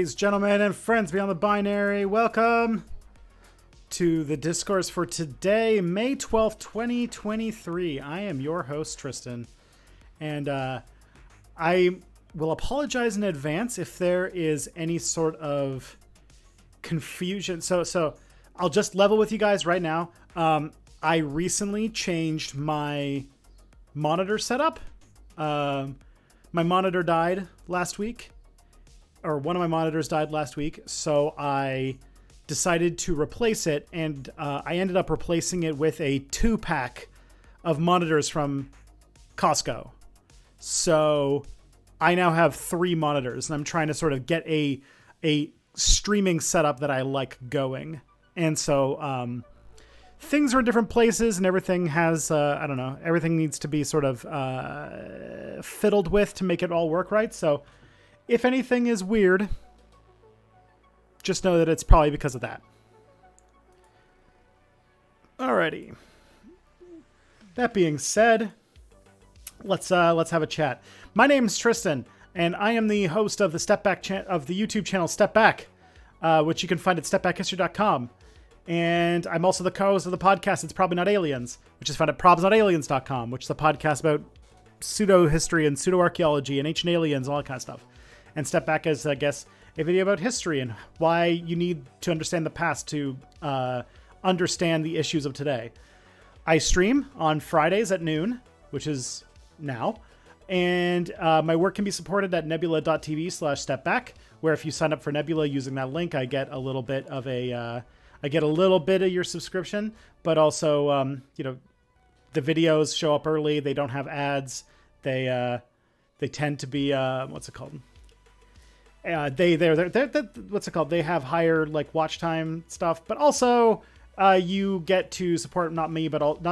Ladies, gentlemen, and friends beyond the binary, welcome to the Discourse for today, May 12th, 2023. I am your host, Tristan, and I will apologize in advance if there is any sort of confusion. So I'll just level with you guys right now. I recently changed my monitor setup. My monitor died last week. Or one of my monitors died last week, so I decided to replace it, and I ended up replacing it with a 2-pack of monitors from Costco. So I now have 3 monitors, and I'm trying to sort of get a streaming setup that I like going. And so things are in different places, and everything has, I don't know, everything needs to be sort of fiddled with to make it all work right. So if anything is weird, just know that it's probably because of that. Alrighty. That being said, let's have a chat. My name is Tristan, and I am the host of the of the YouTube channel Step Back, which you can find at stepbackhistory.com. And I'm also the co-host of the podcast It's Probably Not Aliens, which is found at probsnotaliens.com, which is a podcast about pseudo-history and pseudo-archaeology and ancient aliens and all that kind of stuff. And Step Back is, I guess, a video about history and why you need to understand the past to understand the issues of today. I stream on Fridays at noon, which is now. And my work can be supported at nebula.tv/stepback, where if you sign up for Nebula using that link, I get a little bit of your subscription, but also, the videos show up early. They don't have ads. They tend to be, what's it called? They have higher watch time stuff, but also you get to support not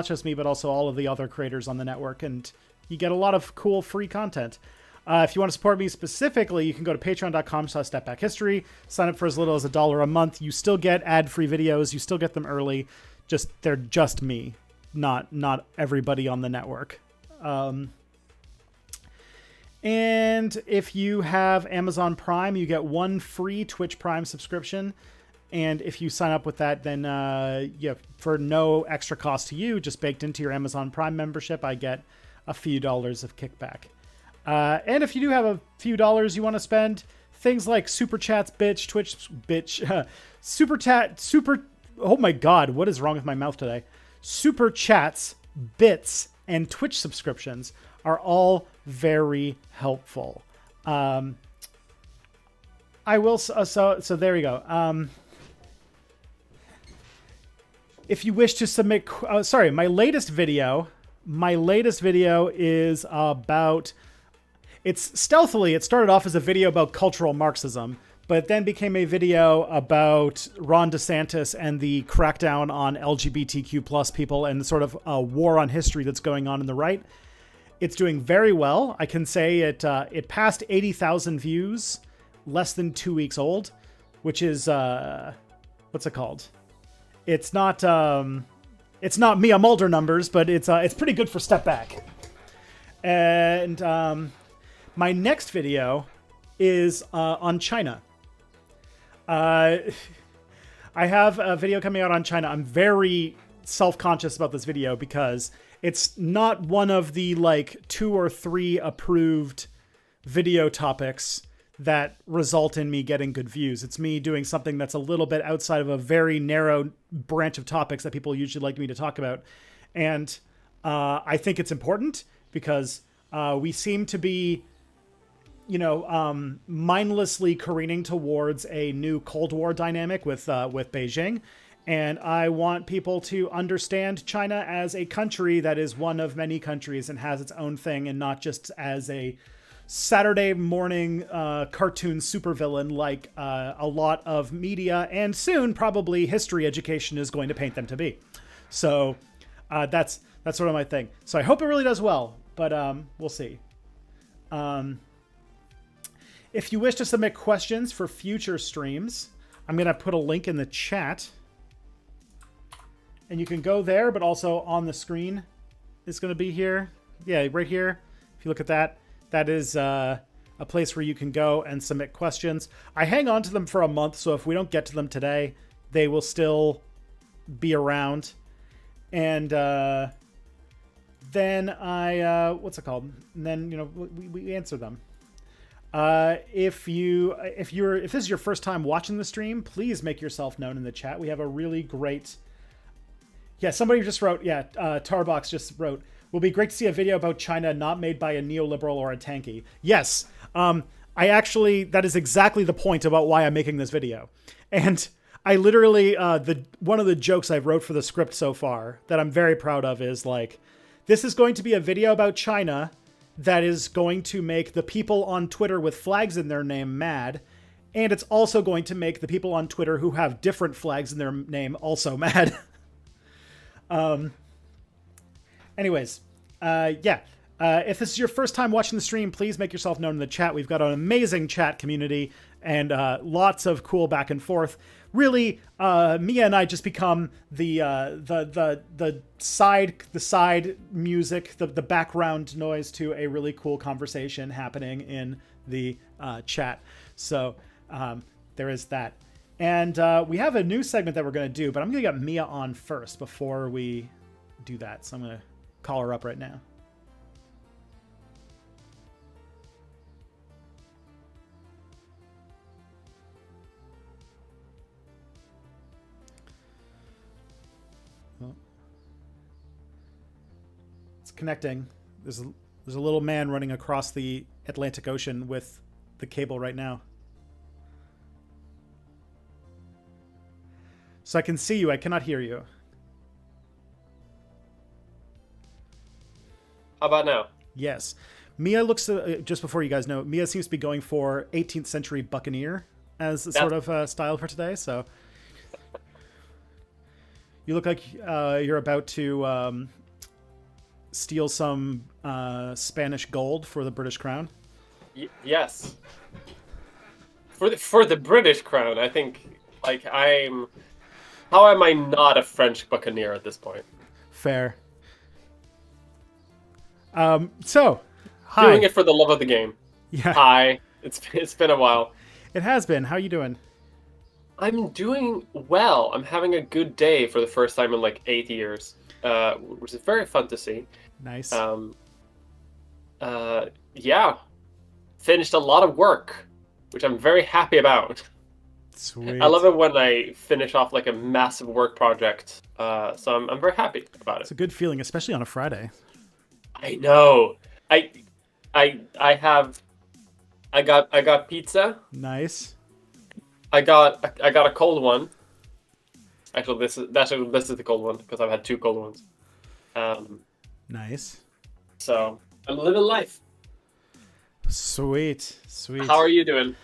just me, but also all of the other creators on the network, and you get a lot of cool free content. If you want to support me specifically, you can go to patreon.com/stepbackhistory, sign up for as little as $1 a month. You still get ad-free videos. You still get them early. They're just me, not everybody on the network. And if you have Amazon Prime, you get 1 free Twitch Prime subscription. And if you sign up with that, then for no extra cost to you, just baked into your Amazon Prime membership, I get a few dollars of kickback. And if you do have a few dollars you want to spend, things like Super Chats, oh my God, what is wrong with my mouth today? Super Chats, bits, and Twitch subscriptions are all very helpful. I will, so there you go. If you wish to submit, my latest video is about, it started off as a video about cultural Marxism, but then became a video about Ron DeSantis and the crackdown on LGBTQ plus people and the sort of war on history that's going on in the right. It's doing very well. I can say it passed 80,000 views, less than 2 weeks old, which is, what's it called? It's not Mia Mulder numbers, but it's pretty good for Step Back. And my next video is on China. I have a video coming out on China. I'm very self-conscious about this video because it's not one of the 2 or 3 approved video topics that result in me getting good views. It's me doing something that's a little bit outside of a very narrow branch of topics that people usually like me to talk about. And I think it's important because we seem to be, mindlessly careening towards a new Cold War dynamic with Beijing. And I want people to understand China as a country that is one of many countries and has its own thing, and not just as a Saturday morning cartoon supervillain like a lot of media and soon probably history education is going to paint them to be. So that's sort of my thing. So I hope it really does well, but we'll see. If you wish to submit questions for future streams, I'm going to put a link in the chat. And you can go there, but also on the screen it's going to be here. Yeah, right here. If you look at that, that is a place where you can go and submit questions. I hang on to them for a month, so if we don't get to them today, they will still be around. And then I what's it called? And then, you know, we answer them. If this is your first time watching the stream, please make yourself known in the chat. We have a really great. Yeah, somebody just wrote. Yeah, Tarbox just wrote. Will be great to see a video about China not made by a neoliberal or a tanky. Yes, I actually, that is exactly the point about why I'm making this video. And I literally, one of the jokes I've wrote for the script so far that I'm very proud of is like, this is going to be a video about China that is going to make the people on Twitter with flags in their name mad. And it's also going to make the people on Twitter who have different flags in their name also mad. Anyways, yeah. If this is your first time watching the stream, please make yourself known in the chat. We've got an amazing chat community and lots of cool back and forth. Really, Mia and I just become the side music, the background noise to a really cool conversation happening in the chat. So there is that. And we have a new segment that we're going to do, but I'm going to get Mia on first before we do that. So I'm going to call her up right now. It's connecting. There's a little man running across the Atlantic Ocean with the cable right now. So I can see you. I cannot hear you. How about now? Yes. Mia looks, just before you guys know, Mia seems to be going for 18th century buccaneer as a sort of style for today. So you look like you're about to steal some Spanish gold for the British crown. Yes. For the British crown, I think, like, how am I not a French buccaneer at this point? Fair. So, hi. Doing it for the love of the game. Yeah. Hi. It's been a while. It has been. How you doing? I'm doing well. I'm having a good day for the first time in like 8 years, which is very fun to see. Nice. Yeah. Finished a lot of work, which I'm very happy about. Sweet. I love it when I finish off like a massive work project. So I'm very happy about it. It's a good feeling, especially on a Friday. I know. I got pizza. Nice. I got a cold one. Actually, this is the cold one because I've had 2 cold ones. Nice. So I'm living life. Sweet. How are you doing?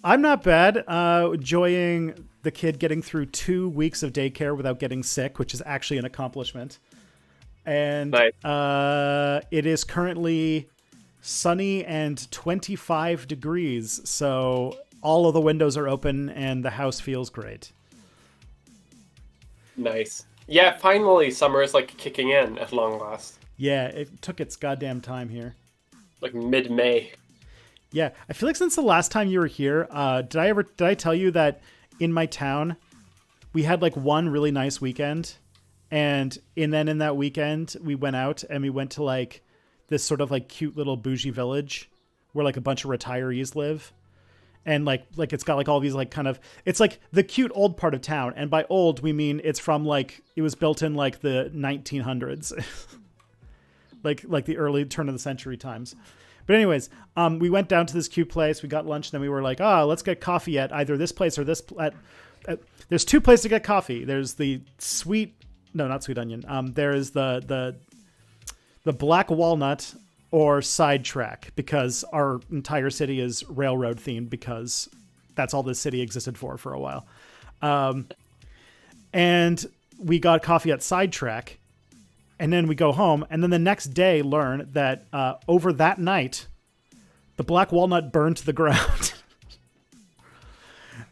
I'm not bad. Enjoying the kid getting through 2 weeks of daycare without getting sick, which is actually an accomplishment. And nice. It is currently sunny and 25 degrees, so all of the windows are open and the house feels great. Nice. Yeah, finally summer is like kicking in at long last. Yeah, it took its goddamn time here. Like mid-May. Yeah, I feel like since the last time you were here, did I tell you that in my town we had like one really nice weekend, and then in that weekend we went out and we went to like this sort of like cute little bougie village where like a bunch of retirees live, and like it's got like all these like kind of, it's like the cute old part of town, and by old we mean it's from like, it was built in like the 1900s. like the early turn of the century times. But anyways, we went down to this cute place. We got lunch, and then we were like, let's get coffee at either this place or this. There's 2 places to get coffee. There's the not sweet onion. There is the black walnut or sidetrack, because our entire city is railroad themed, because that's all this city existed for a while. And we got coffee at sidetrack. And then we go home, and then the next day learn that over that night, the black walnut burned to the ground.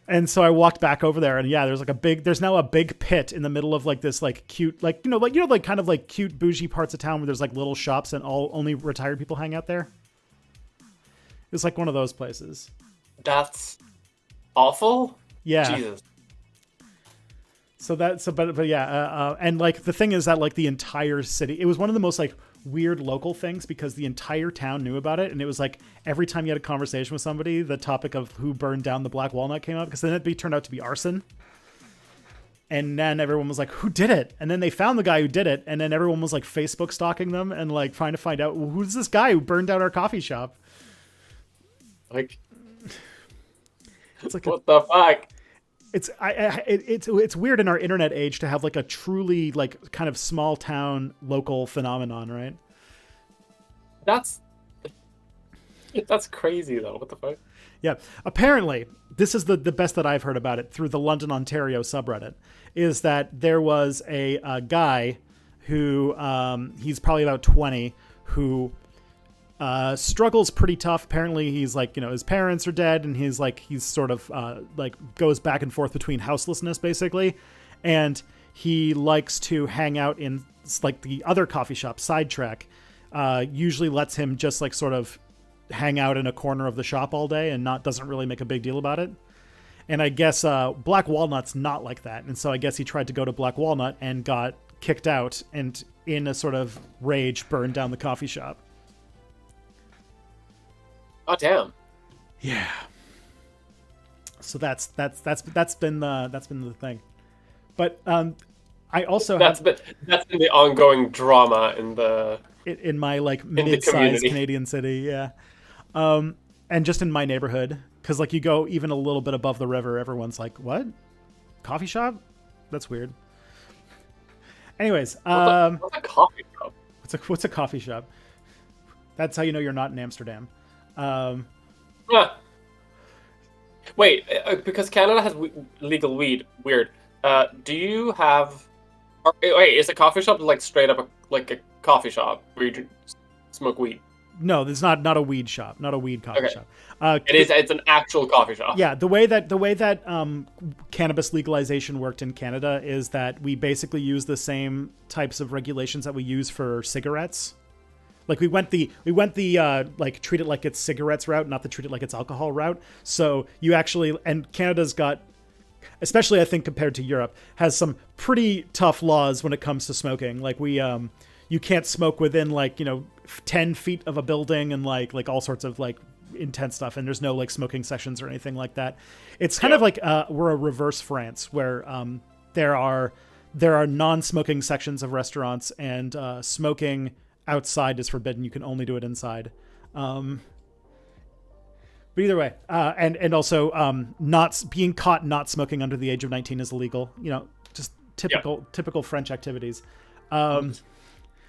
And so I walked back over there, and yeah, there's now a big pit in the middle of like this like cute, like kind of like cute bougie parts of town where there's like little shops and only retired people hang out there. was like one of those places. That's awful. Yeah. Jesus. But yeah, and like the thing is that like the entire city, it was one of the most like weird local things because the entire town knew about it, and it was like every time you had a conversation with somebody, the topic of who burned down the Black Walnut came up, because then it turned out to be arson. And then everyone was like, who did it? And then they found the guy who did it. And then everyone was like Facebook stalking them and like trying to find out, well, who's this guy who burned down our coffee shop? Like, it's like what the fuck? It's weird in our internet age to have like a truly like kind of small town local phenomenon, right? That's crazy though. What the fuck? Yeah. Apparently, this is the best that I've heard about it through the London, Ontario subreddit, is that there was a guy who, he's probably about 20, who struggles pretty tough. Apparently, he's like, his parents are dead, and he's sort of like goes back and forth between houselessness, basically. And he likes to hang out in like the other coffee shop, Sidetrack, usually lets him just like sort of hang out in a corner of the shop all day and doesn't really make a big deal about it. And I guess Black Walnut's not like that. And so I guess he tried to go to Black Walnut and got kicked out and in a sort of rage burned down the coffee shop. Oh damn. Yeah. So that's been the thing. But I also that's been the ongoing drama in my like mid-sized Canadian city, yeah. And just in my neighborhood, because like you go even a little bit above the river, everyone's like, "What? Coffee shop? That's weird." Anyways, what's a coffee shop? What's a coffee shop? That's how you know you're not in Amsterdam. Wait, because Canada has legal weed. Weird. Do you have? Wait, is a coffee shop like straight up like a coffee shop where you smoke weed? No, there's not a weed shop, not a weed coffee shop. It's an actual coffee shop. Yeah, the way that cannabis legalization worked in Canada is that we basically use the same types of regulations that we use for cigarettes. Like we went the like treat it like it's cigarettes route, not the treat it like it's alcohol route. So you actually, and Canada's got, especially I think compared to Europe, has some pretty tough laws when it comes to smoking. Like you can't smoke within like 10 feet of a building and like all sorts of like intense stuff, and there's no like smoking sessions or anything like that. It's kind of like we're a reverse France where there are non-smoking sections of restaurants, and smoking outside is forbidden. You can only do it inside. But either way, and also not being caught not smoking under the age of 19 is illegal. Just typical French activities.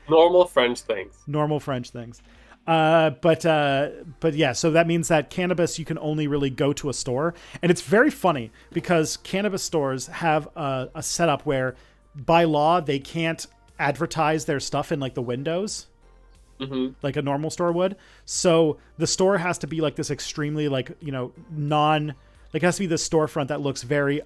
Normal French things. But yeah, so that means that cannabis, you can only really go to a store. And it's very funny because cannabis stores have a setup where by law, they can't advertise their stuff in like the windows, like a normal store would. So the store has to be like this extremely like, it has to be this storefront that looks very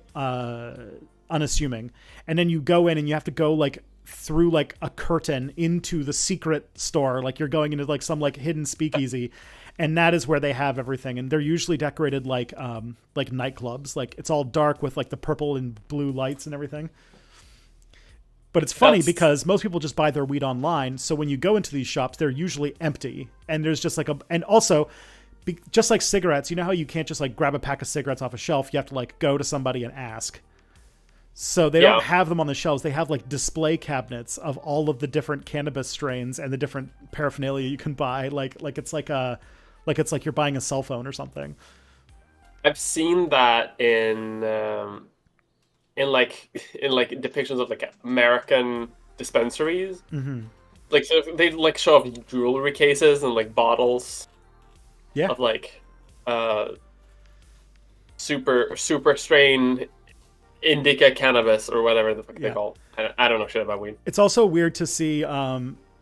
unassuming. And then you go in and you have to go like through like a curtain into the secret store, like you're going into like some like hidden speakeasy, and that is where they have everything. And they're usually decorated like nightclubs, like it's all dark with like the purple and blue lights and everything. But it's funny because most people just buy their weed online, so when you go into these shops, they're usually empty, and there's just like and also just like cigarettes, you know how you can't just like grab a pack of cigarettes off a shelf, you have to like go to somebody and ask. So they don't have them on the shelves. They have like display cabinets of all of the different cannabis strains and the different paraphernalia you can buy. Like it's like you're buying a cell phone or something. I've seen that in depictions of like American dispensaries. Like so they like show off jewelry cases and like bottles. Yeah. Of like super strain indica cannabis or whatever the fuck they call it. I don't know shit about weed. It's also weird to see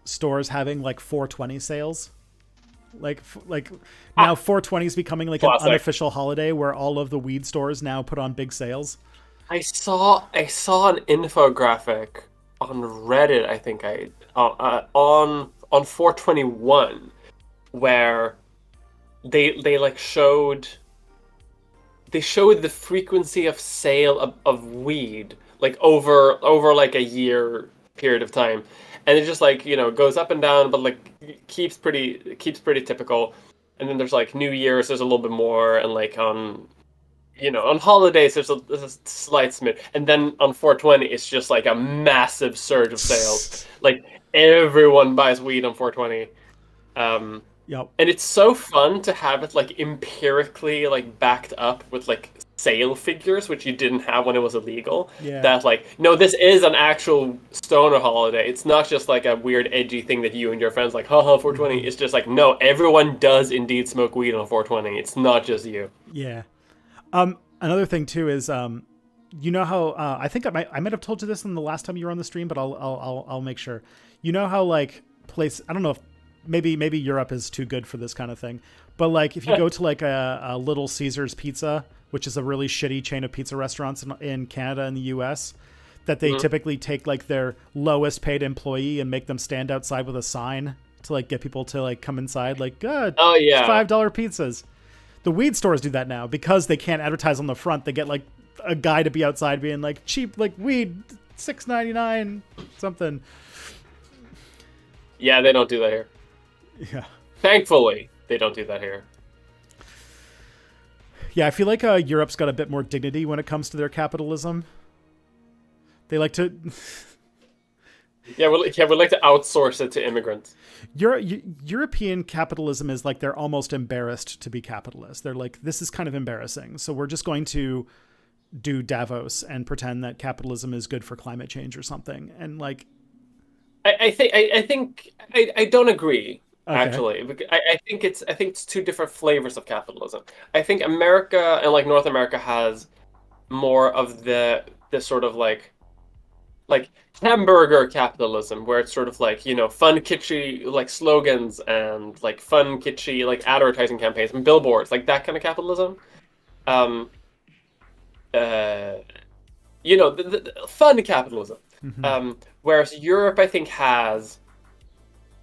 stores having like 420 sales. Like now 420 is becoming like an unofficial holiday where all of the weed stores now put on big sales. I saw an infographic on Reddit, I think on 421 where they like showed the frequency of sale of weed like over like a year period of time, and it just like goes up and down, but like keeps pretty typical. And then there's like New Year's, there's a little bit more, and like on holidays there's a slight smidge, and then on 420 it's just like a massive surge of sales. Like everyone buys weed on 420. Yep. And it's so fun to have it like empirically like backed up with like sale figures, which you didn't have when it was illegal. Yeah. That like, no, this is an actual stoner holiday. It's not just like a weird edgy thing that you and your friends like, haha, 420. It's just like, no, everyone does indeed smoke weed on 420. It's not just you. Yeah. Another thing too is you know how I think I might have told you this in the last time you were on the stream, but I'll make sure. You know how like I don't know if maybe Europe is too good for this kind of thing, but like if you go to like a Little Caesars Pizza, which is a really shitty chain of pizza restaurants in Canada and the US, that they typically take like their lowest paid employee and make them stand outside with a sign to like get people to like come inside, like oh yeah, $5 pizzas. The weed stores do that now because they can't advertise on the front. They get like a guy to be outside being like, cheap like weed, $6.99 something. Yeah, they don't do that here. Yeah. Thankfully, they don't do that here. Yeah, I feel like Europe's got a bit more dignity when it comes to their capitalism. They like to... Yeah, we like to outsource it to immigrants. European capitalism is like they're almost embarrassed to be capitalist. They're like, this is kind of embarrassing, so we're just going to do Davos and pretend that capitalism is good for climate change or something. And like... I think I don't agree. Okay. Actually, I think it's two different flavors of capitalism. I think America and like North America has more of the sort of like hamburger capitalism, where it's sort of like fun kitschy like slogans and like fun kitschy like advertising campaigns and billboards, like that kind of capitalism. The fun capitalism. Mm-hmm. Whereas Europe, I think, has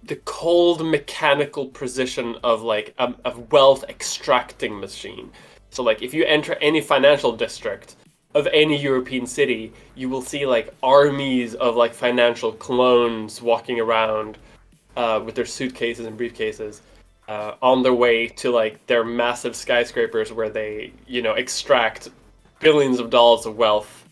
the cold mechanical precision of like a wealth extracting machine. So like if you enter any financial district of any European city, you will see like armies of like financial clones walking around with their suitcases and briefcases on their way to like their massive skyscrapers where they extract billions of dollars of wealth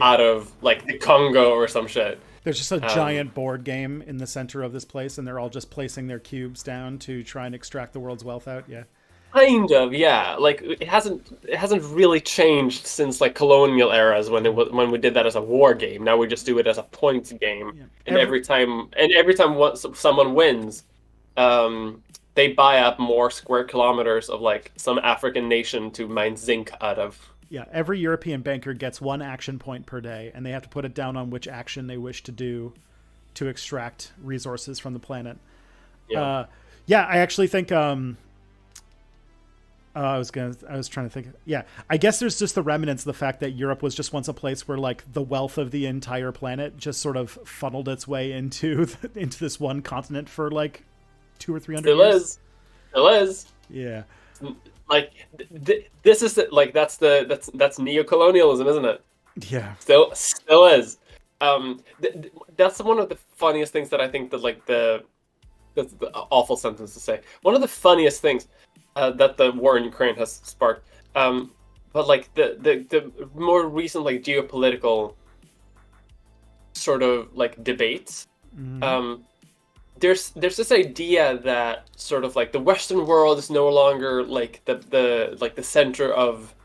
out of like the Congo or some shit. There's just a giant board game in the center of this place, and they're all just placing their cubes down to try and extract the world's wealth out. Yeah. Kind of, yeah. Like it hasn't really changed since like colonial eras when we did that as a war game. Now we just do it as a points game, yeah. And every time someone wins, they buy up more square kilometers of like some African nation to mine zinc out of. Yeah, every European banker gets 1 action point per day, and they have to put it down on which action they wish to do to extract resources from the planet. Yeah, I actually think. I was trying to think. Yeah, I guess there's just the remnants of the fact that Europe was just once a place where like the wealth of the entire planet just sort of funneled its way into this one continent for like 200 or 300 years. Still is. Yeah. Like this is like that's neocolonialism, isn't it? Yeah. Still is. That's one of the funniest things that I think that like that's the awful sentence to say. One of the funniest things that the war in Ukraine has sparked. But like the more recent like geopolitical sort of like debates. Mm-hmm. There's this idea that sort of like the Western world is no longer like the center of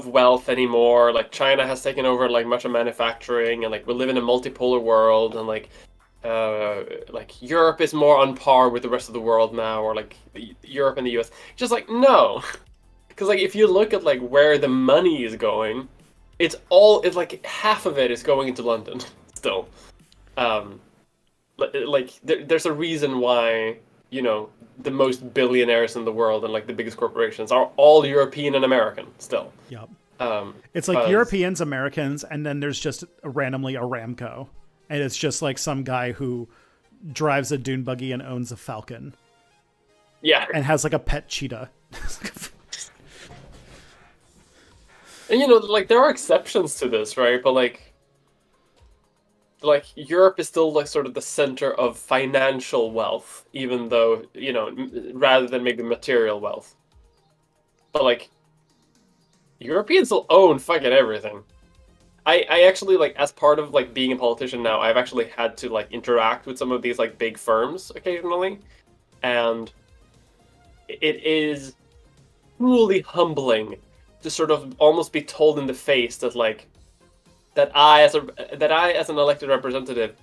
wealth anymore. Like China has taken over like much of manufacturing, and like we live in a multipolar world, and like Europe is more on par with the rest of the world now, or like Europe and the US. Just like no, because like if you look at like where the money is going, it's like half of it is going into London still. Like there's a reason why the most billionaires in the world and like the biggest corporations are all European and American still. Yep. It's like Europeans, Americans, and then there's just randomly Aramco, and it's just like some guy who drives a dune buggy and owns a Falcon. Yeah. and has like a pet cheetah. And like there are exceptions to this, right? But like Europe is still like sort of the center of financial wealth, even though, rather than maybe material wealth. But like Europeans will own fucking everything. I actually, like, as part of like being a politician now, I've actually had to like interact with some of these like big firms occasionally, and it is truly humbling to sort of almost be told in the face that like that I as an elected representative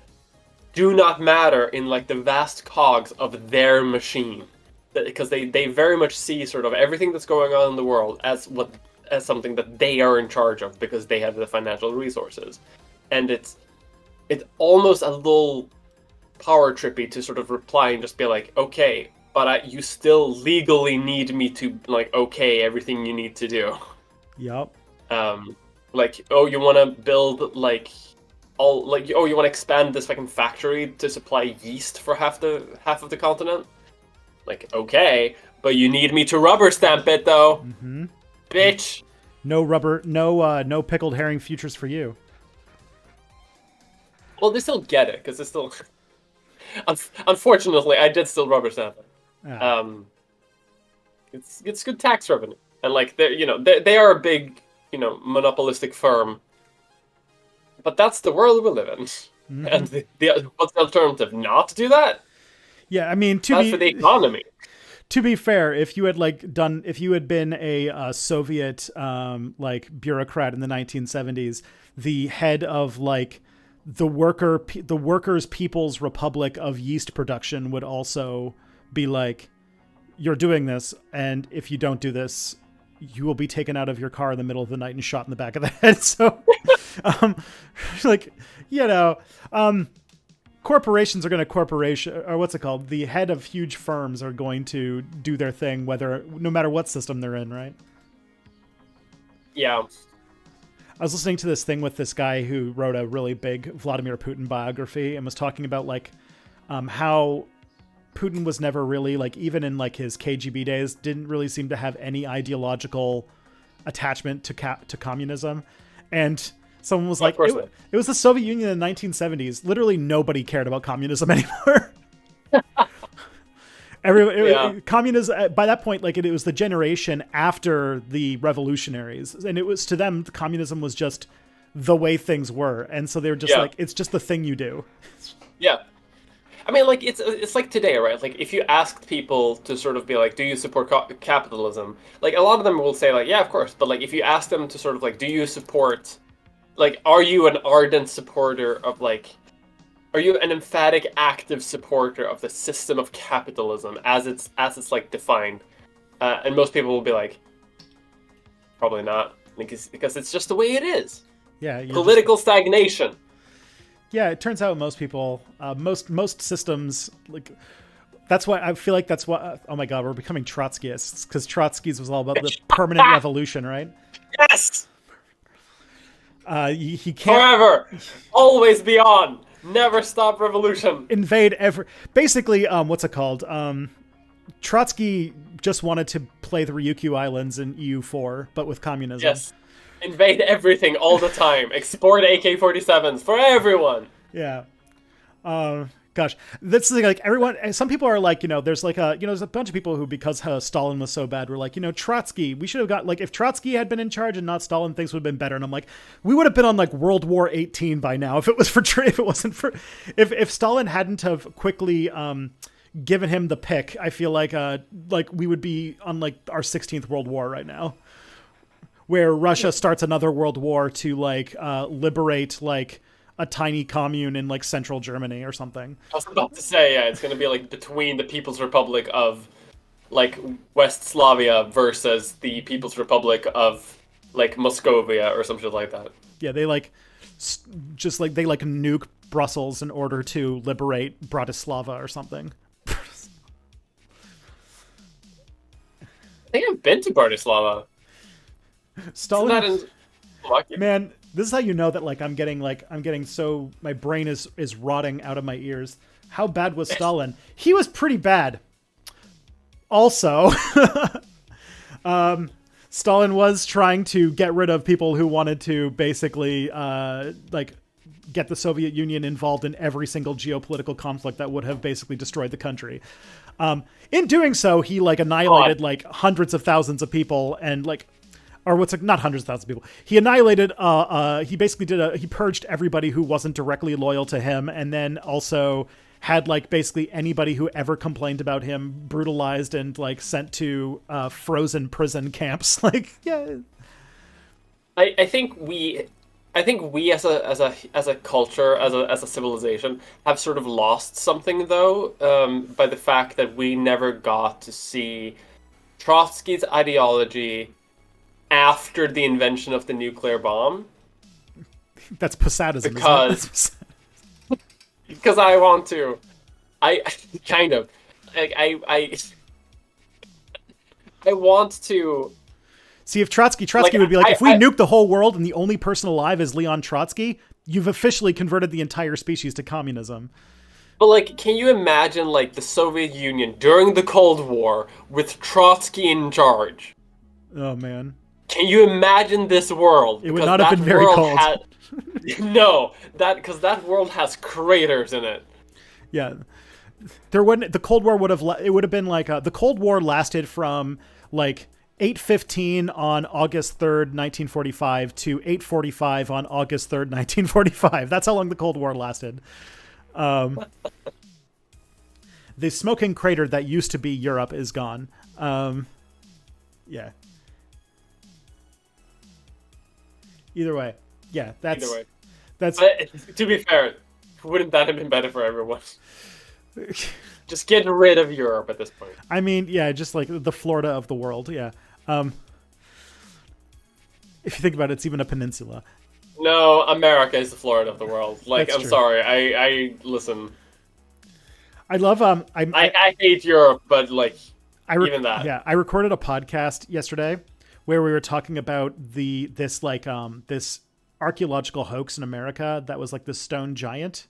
do not matter in like the vast cogs of their machine, because they very much see sort of everything that's going on in the world as something that they are in charge of because they have the financial resources. And it's almost a little power trippy to sort of reply and just be like, okay, but you still legally need me to like okay everything you need to do. Yep. Like, oh, you want to build like you want to expand this fucking factory to supply yeast for half of the continent? Like, okay, but you need me to rubber stamp it though. Mm-hmm. Bitch. No pickled herring futures for you. Well, they still get it because it's still. Unfortunately, I did still rubber stamp it. Ah. It's good tax revenue, and like they are a big monopolistic firm, but that's the world we live in. Mm-hmm. And what's the alternative? Not to do that? Yeah, I mean, for the economy. To be fair, if you had been a Soviet like bureaucrat in the 1970s, the head of like the Workers' People's Republic of Yeast Production would also be like, you're doing this, and if you don't do this, you will be taken out of your car in the middle of the night and shot in the back of the head. So, like, corporations are going to or what's it called? The head of huge firms are going to do their thing, no matter what system they're in, right? Yeah. I was listening to this thing with this guy who wrote a really big Vladimir Putin biography and was talking about like how Putin was never really, like, even in like his KGB days, didn't really seem to have any ideological attachment to communism. And someone was like, it was the Soviet Union in the 1970s. Literally nobody cared about communism anymore. Communism, by that point, like it was the generation after the revolutionaries. And it was, to them, communism was just the way things were. And so they were just like, it's just the thing you do. Yeah. I mean, like, it's like today, right? Like, if you asked people to sort of be like, do you support capitalism? Like, a lot of them will say, like, yeah, of course. But, like, if you ask them to sort of, like, do you support, like, are you an ardent supporter of, like, are you an emphatic, active supporter of the system of capitalism as it's like, defined? And most people will be like, probably not. Because it's just the way it is. Yeah. Political stagnation. Yeah, it turns out most people, most systems, like, that's why I feel like that's why, oh my God, we're becoming Trotskyists, because Trotsky's was all about the permanent revolution, right? Yes! He can't... Forever! Always be on! Never stop revolution! Basically, what's it called? Trotsky just wanted to play the Ryukyu Islands in EU4, but with communism. Yes. Invade everything all the time. Export AK-47s for everyone. Yeah. Gosh, that's like everyone. Some people are like, there's like there's a bunch of people who, because Stalin was so bad, were like, Trotsky. We should have got, like, if Trotsky had been in charge and not Stalin, things would have been better. And I'm like, we would have been on like World War 18 by now if it wasn't for if Stalin hadn't have quickly given him the pick. I feel like we would be on like our 16th World War right now, where Russia starts another world war to like liberate like a tiny commune in like central Germany or something. I was about to say, yeah, it's going to be like between the People's Republic of like West Slavia versus the People's Republic of like Moscovia or some shit like that. Yeah, they like just like they like nuke Brussels in order to liberate Bratislava or something. I think I've been to Bratislava. Stalin, man, this is how you know that like I'm getting so my brain is rotting out of my ears. How bad was Stalin? He was pretty bad. also, Stalin was trying to get rid of people who wanted to basically get the Soviet Union involved in every single geopolitical conflict that would have basically destroyed the country. In doing so, he annihilated hundreds of thousands of people and not hundreds of thousands of people. He annihilated, he basically he purged everybody who wasn't directly loyal to him, and then also had basically anybody who ever complained about him brutalized and sent to frozen prison camps. Yeah. I think we as a culture, as a civilization, have sort of lost something though, by the fact that we never got to see Trotsky's ideology after the invention of the nuclear bomb. That's Posadism. Because I want to. I kind of. I want to. See, if Trotsky would be if we nuke the whole world and the only person alive is Leon Trotsky, you've officially converted the entire species to communism. But can you imagine the Soviet Union during the Cold War with Trotsky in charge? Oh man. Can you imagine this world? It would not have been very cold. No, because that world has craters in it. Yeah, there wouldn't. The Cold War would have. It would have been the Cold War lasted from 8:15 on August 3rd, 1945 to 8:45 on August 3rd, 1945. That's how long the Cold War lasted. The smoking crater that used to be Europe is gone. Yeah. Either way. Yeah, that's... But, to be fair, wouldn't that have been better for everyone? Just get rid of Europe at this point. I mean, yeah, just the Florida of the world, yeah. If you think about it, it's even a peninsula. No, America is the Florida of the world. I'm true. Sorry, I listen. I love I hate Europe, but even that. Yeah, I recorded a podcast yesterday where we were talking about this archaeological hoax in America that was the stone giant,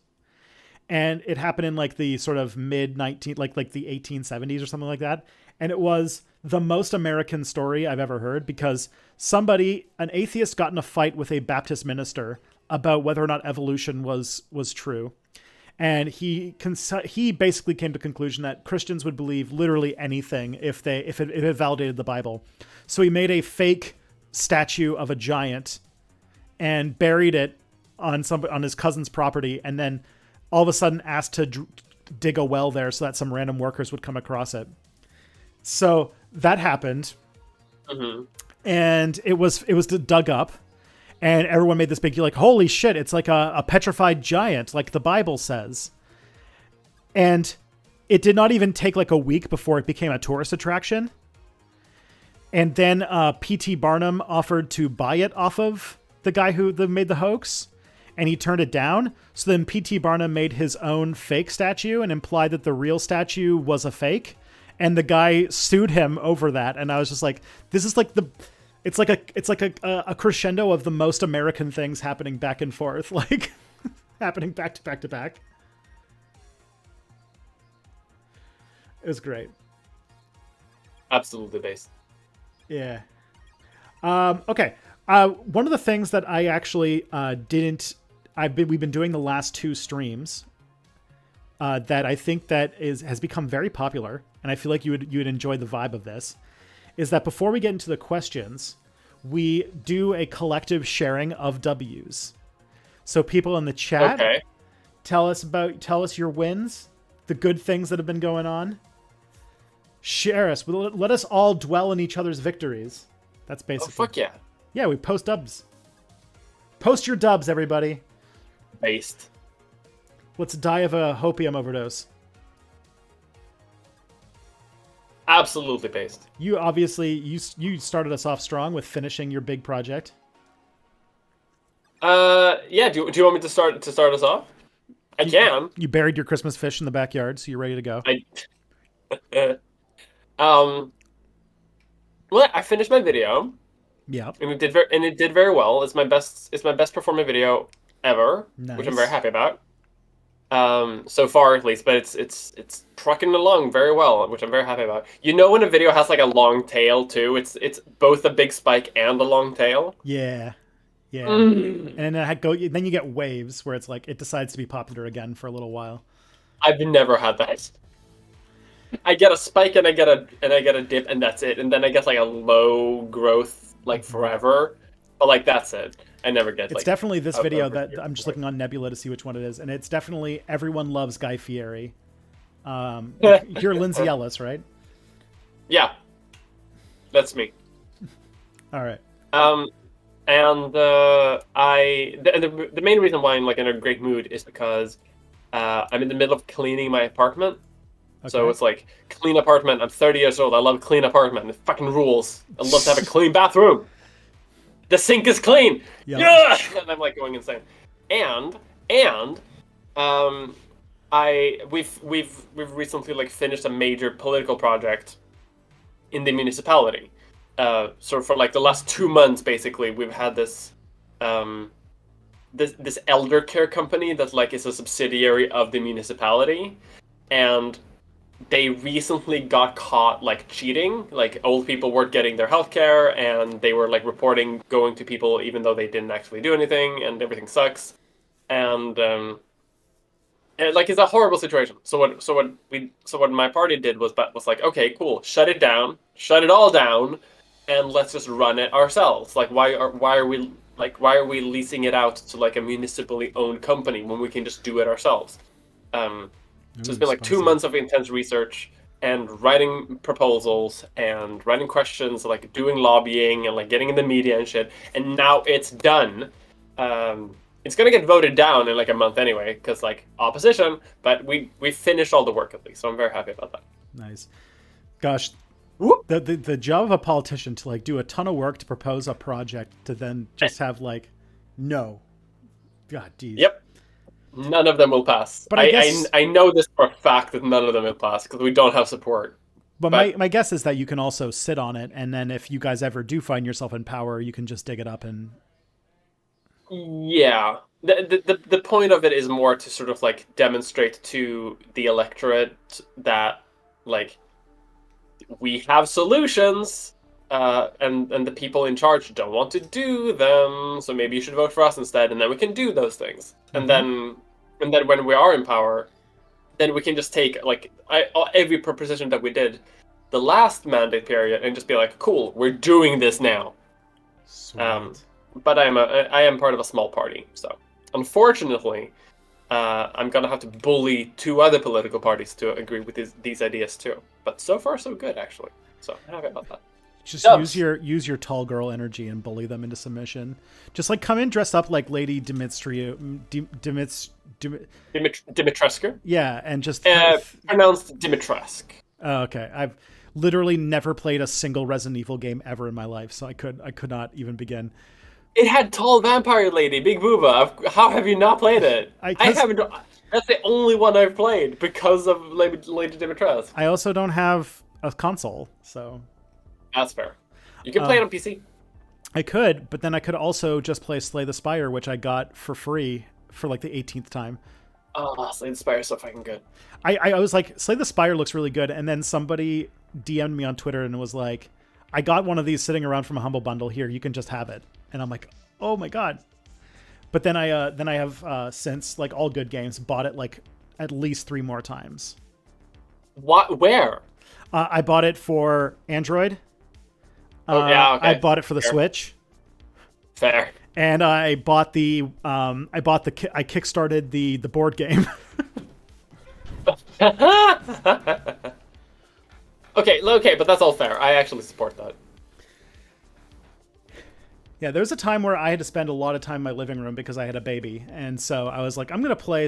and it happened in the sort of mid 19 the 1870s or something like that, and it was the most American story I've ever heard because an atheist got in a fight with a Baptist minister about whether or not evolution was true. And he basically came to the conclusion that Christians would believe literally anything if it validated the Bible. So he made a fake statue of a giant and buried it on his cousin's property, and then all of a sudden asked to dig a well there so that some random workers would come across it. So that happened, and it was dug up. And everyone made this big deal, holy shit, it's a petrified giant, like the Bible says. And it did not even take a week before it became a tourist attraction. And then P.T. Barnum offered to buy it off of the guy who made the hoax, and he turned it down. So then P.T. Barnum made his own fake statue and implied that the real statue was a fake. And the guy sued him over that. And I was just this is It's like a crescendo of the most American things happening back and forth, happening back to back. It was great. Absolutely based. Yeah. Okay. One of the things that I actually we've been doing the last two streams, that I think has become very popular, and I feel like you would enjoy the vibe of this, is that before we get into the questions, we do a collective sharing of W's. So people in the chat, tell us your wins, the good things that have been going on. Share us. Let us all dwell in each other's victories. That's basically. Oh, fuck yeah. Yeah, we post dubs. Post your dubs, everybody. Based. Let's die of a hopium overdose. Absolutely based. You obviously you started us off strong with finishing your big project. Yeah. Do you want me to start us off? I can. You buried your Christmas fish in the backyard, so you're ready to go. Well, I finished my video. Yeah. And it did very well. It's my best performing video ever, nice. which I'm very happy about. so far at least, but it's trucking along very well, which I'm very happy about. You know, when a video has like a long tail too, it's both a big spike and a long tail. Yeah. Yeah. Mm. And then you get waves where it's like it decides to be popular again for a little while. I've never had that. I get a spike and I get a dip and that's it, and then I get like a low growth like forever, but like that's it. I never get. It's like, definitely this video that here. I'm just looking on Nebula to see which one it is, and it's definitely everyone loves Guy Fieri. You're Lindsay Ellis, right? Yeah, that's me. All right. And the main reason why I'm like in a great mood is because I'm in the middle of cleaning my apartment. Okay. So it's like clean apartment. I'm 30 years old. I love clean apartment. It fucking rules. I love to have a clean bathroom. The sink is clean. Yep. Yeah, and I'm like going insane. And we've recently like finished a major political project in the municipality. So for like the last 2 months, basically, we've had this this elder care company that like is a subsidiary of the municipality, and they recently got caught like cheating. Like old people weren't getting their health care, and they were like reporting going to people even though they didn't actually do anything, and everything sucks. And like it's a horrible situation. So what my party did was like, okay, cool, shut it down, shut it all down, and let's just run it ourselves. Like why are we leasing it out to like a municipally owned company when we can just do it ourselves? So it's been like 2 months of intense research and writing proposals and writing questions, like doing lobbying and like getting in the media and shit. And now it's done. It's gonna get voted down in like a month anyway, because like opposition. But we finished all the work at least, so I'm very happy about that. Nice. Gosh, the job of a politician to like do a ton of work to propose a project to then just have like no. God, geez. Yep. None of them will pass. But I know this for a fact that none of them will pass because we don't have support. But my guess is that you can also sit on it, and then if you guys ever do find yourself in power, you can just dig it up and. Yeah, the point of it is more to sort of like demonstrate to the electorate that like we have solutions, and the people in charge don't want to do them, so maybe you should vote for us instead, and then we can do those things. Mm-hmm. And then when we are in power, then we can just take like every proposition that we did the last mandate period and just be like, cool, we're doing this now. Sweet. But I am part of a small party, so unfortunately, I'm gonna have to bully 2 other political parties to agree with these ideas too. But so far, so good actually. So I'm happy about that. Just use your tall girl energy and bully them into submission. Just like come in dressed up like Lady Dimitrescu. Yeah, and just pronounced Dimitrescu. Oh, okay. I've literally never played a single Resident Evil game ever in my life, so I could not even begin. It had tall vampire lady, Big Booba. How have you not played it? I haven't. That's the only one I've played because of Lady Dimitrescu. I also don't have a console, so. That's fair. You can play it on PC. I could, but then I could also just play Slay the Spire, which I got for free for like the 18th time. Oh, Slay the Spire is so fucking good. I was like, Slay the Spire looks really good, and then somebody DM'd me on Twitter and was like, I got one of these sitting around from a Humble Bundle here, you can just have it. And I'm like, oh my god. But then I have since, like all good games, bought it like at least 3 more times. What? Where? I bought it for Android. Oh yeah, okay. I bought it for the Switch. Fair. And I bought I kickstarted the board game. Okay, but that's all fair. I actually support that. Yeah, there was a time where I had to spend a lot of time in my living room because I had a baby, and so I was like, I want to play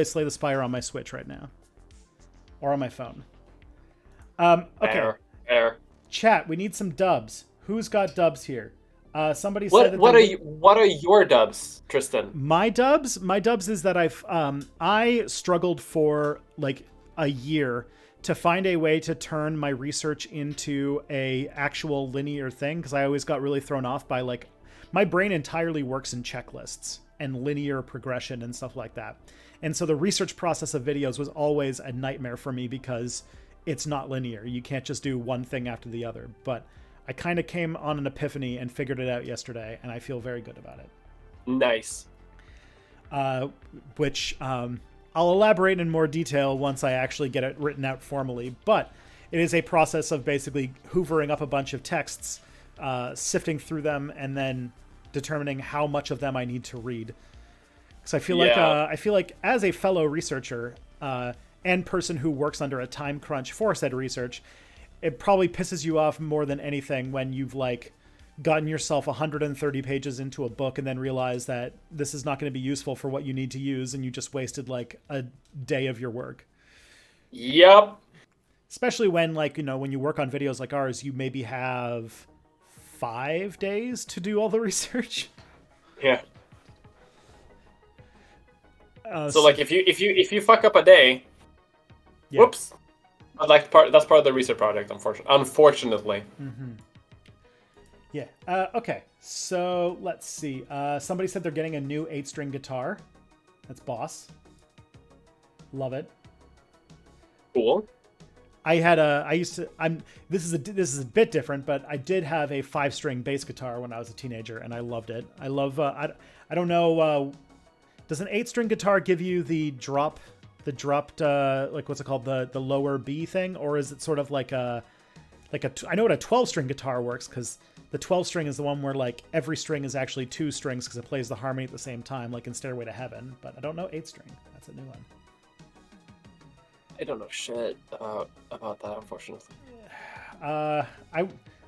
Slay the Spire on my Switch right now, or on my phone. Okay. Fair. Chat, we need some dubs. Who's got dubs here? Somebody said that what are your dubs, Tristan? My dubs is that I struggled for like a year to find a way to turn my research into a actual linear thing, because I always got really thrown off by like my brain entirely works in checklists. and linear progression and stuff like that. And so the research process of videos was always a nightmare for me because it's not linear. You can't just do one thing after the other. But I kind of came on an epiphany and figured it out yesterday, and I feel very good about it. Nice. Which I'll elaborate in more detail once I actually get it written out formally. But it is a process of basically hoovering up a bunch of texts, sifting through them, and then determining how much of them I need to read. So I feel like as a fellow researcher and person who works under a time crunch for said research, it probably pisses you off more than anything when you've like gotten yourself 130 pages into a book and then realize that this is not going to be useful for what you need to use, and you just wasted like a day of your work. Yep. Especially when, like, you know, when you work on videos like ours, you maybe have 5 days to do all the research. Yeah. So like if you fuck up a day, yeah. Whoops. That's part of the research project, unfortunately. Mm-hmm. Yeah. Okay. So let's see. Somebody said they're getting a new 8-string guitar. That's boss. Love it. Cool. This is a bit different, but I did have a 5-string bass guitar when I was a teenager, and I loved it. I love. I don't know. Does an 8-string guitar give you the dropped like what's it called, the lower B thing, or is it sort of like I know what a 12-string guitar works, because the 12-string is the one where like every string is actually 2 strings because it plays the harmony at the same time, like in Stairway to Heaven. But I don't know 8-string. That's a new one. I don't know shit about that, unfortunately.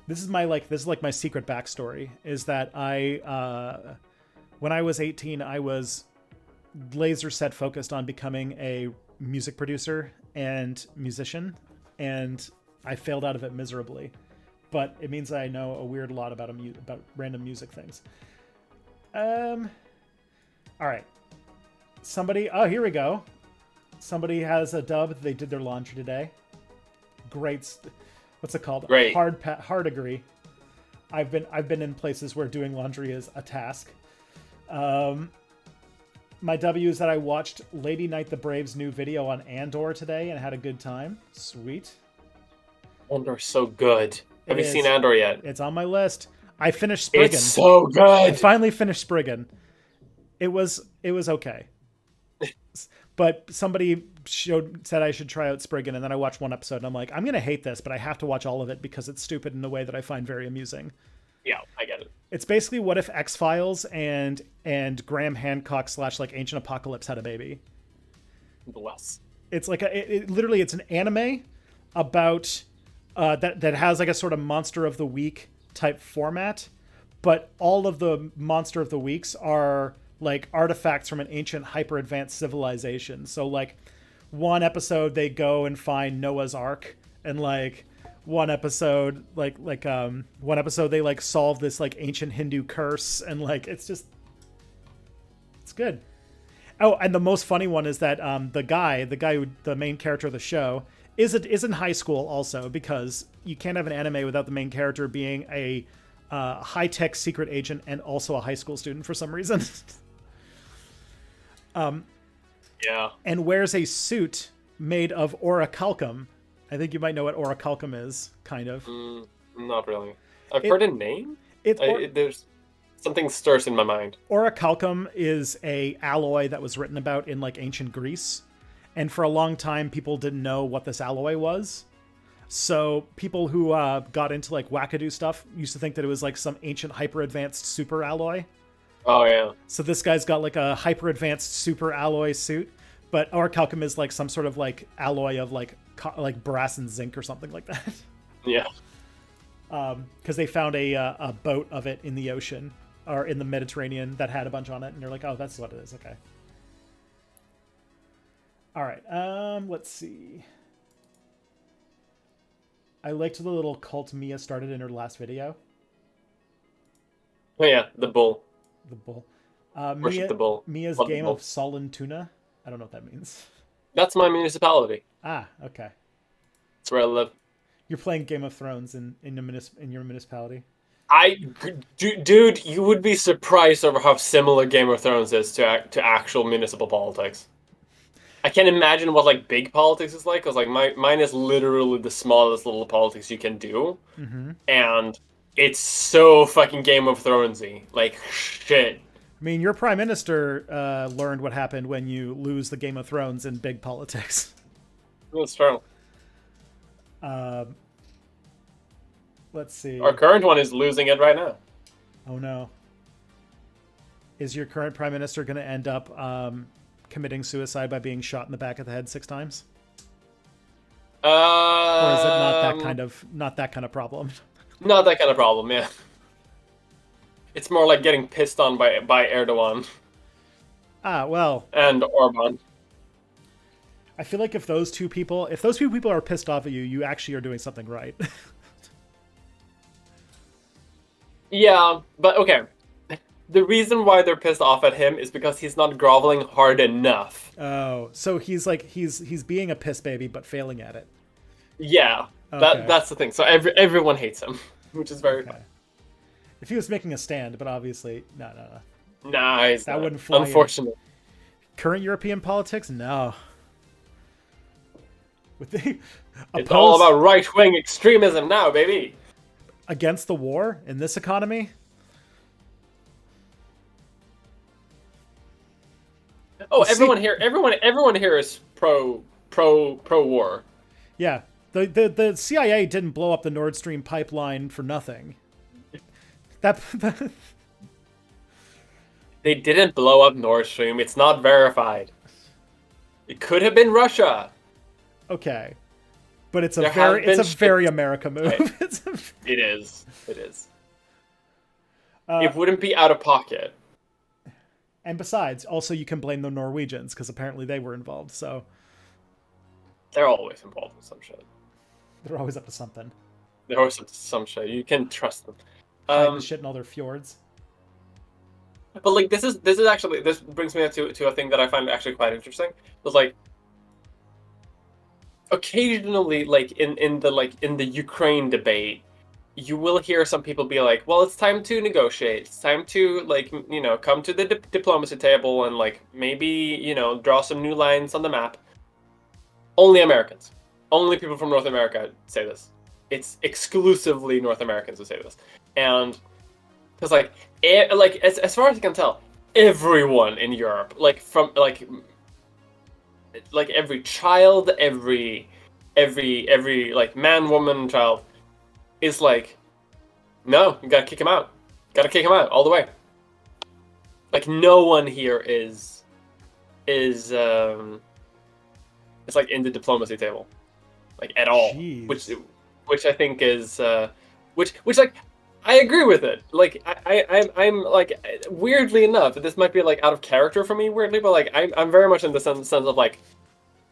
This is my secret backstory, is that when I was 18, I was laser set focused on becoming a music producer and musician, and I failed out of it miserably. But it means that I know a weird lot about random music things. All right. Here we go. Somebody has a dub. They did their laundry today. Great. What's it called? Great. Hard agree. I've been in places where doing laundry is a task. My W is that I watched Lady Knight the Brave's new video on Andor today and had a good time. Sweet. Andor's so good. Have you seen Andor yet? It's on my list. I finished Spriggan. It's so good. I finally finished Spriggan. It was okay. But somebody said I should try out Spriggan, and then I watched one episode, and I'm like, I'm going to hate this, but I have to watch all of it because it's stupid in a way that I find very amusing. Yeah, I get it. It's basically what if X-Files and Graham Hancock / like Ancient Apocalypse had a baby. Bless. It's like literally it's an anime about that has like a sort of Monster of the Week type format, but all of the Monster of the Weeks are like artifacts from an ancient hyper advanced civilization. So like one episode they go and find Noah's Ark, and like one episode they like solve this like ancient Hindu curse, and like it's good. Oh, and the most funny one is that the main character of the show is in high school also, because you can't have an anime without the main character being a high-tech secret agent and also a high school student for some reason. Yeah. And wears a suit made of orichalcum. I think you might know what orichalcum is, kind of. Not really. I've heard a name. There's something stirs in my mind. Orichalcum is a alloy that was written about in like ancient Greece, and for a long time people didn't know what this alloy was. So people who got into like wackadoo stuff used to think that it was like some ancient hyper advanced super alloy. Oh yeah. So this guy's got like a hyper advanced super alloy suit, but orichalcum is like some sort of like alloy of like brass and zinc or something like that. Yeah. Because they found a boat of it in the ocean or in the Mediterranean that had a bunch on it, and they're like, oh, that's what it is. Okay. All right. Let's see. I liked the little cult Mia started in her last video. Oh yeah, the bull. The bull. Worship the bull. Mia's Love game bull. of Solentuna. I don't know what that means. That's my municipality. Ah, okay. That's where I live. You're playing Game of Thrones in your municipality. Dude, you would be surprised over how similar Game of Thrones is to actual municipal politics. I can't imagine what like big politics is like, because like mine is literally the smallest little politics you can do, Mm-hmm. and it's so fucking Game of Thronesy, like shit. I mean, your prime minister learned what happened when you lose the Game of Thrones in big politics. That's true. Let's see. Our current one is losing it right now. Oh no. Is your current prime minister going to end up committing suicide by being shot in the back of the head 6 times? Or is it not that kind of problem? Not that kind of problem, yeah. It's more like getting pissed on by Erdogan Ah, well. and Orban. I feel like if those two people are pissed off at you, you actually are doing something right. Yeah, but okay. The reason why they're pissed off at him is because he's not groveling hard enough. Oh, so he's like he's being a piss baby but failing at it. Yeah, Okay. that's the thing. So everyone hates him, which is very fun. If he was making a stand, but obviously no. Nah, That wouldn't fly. Unfortunately. Current European politics, no. With the It's all about right-wing extremism now, baby. Against the war in this economy. Oh, everyone here is pro war. Yeah, the CIA didn't blow up the Nord Stream pipeline for nothing. That They didn't blow up Nord Stream. It's not verified. It could have been Russia. Okay, but it's a There very America move. It is. It wouldn't be out of pocket. And besides, also you can blame the Norwegians because apparently they were involved. So They're always involved in some shit. they're always up to something. They're always up to some shit. You can trust them. Hide the shit in all their fjords. But like this brings me to a thing that I find actually quite interesting. Was like occasionally, like in the Ukraine debate, you will hear some people be like, "Well, it's time to negotiate. It's time to come to the diplomacy table and like maybe draw some new lines on the map." Only Americans, only people from North America say this. It's exclusively North Americans who say this, and because as far as I can tell, everyone in Europe, from every child, every like man, woman, child, is like, no, you gotta kick him out. Gotta kick him out all the way. Like no one here is it's like in the diplomacy table, like at all. Jeez. Which I think is which like I agree with it. Like I'm like weirdly enough, this might be like out of character for me weirdly, but like I'm very much in the sense of like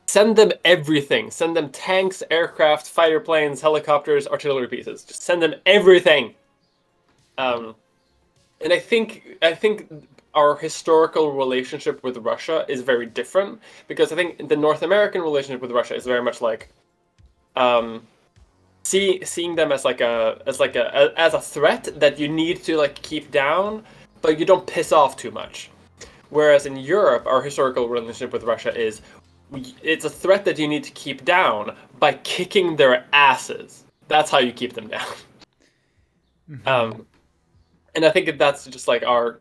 send them everything. Send them tanks, aircraft, fighter planes, helicopters, artillery pieces. Just send them everything. And I think our historical relationship with Russia is very different because I think the North American relationship with Russia is very much like seeing them as a threat that you need to like keep down, but you don't piss off too much. Whereas in Europe, our historical relationship with Russia is it's a threat that you need to keep down by kicking their asses. That's how you keep them down. Mm-hmm. And I think that's just like our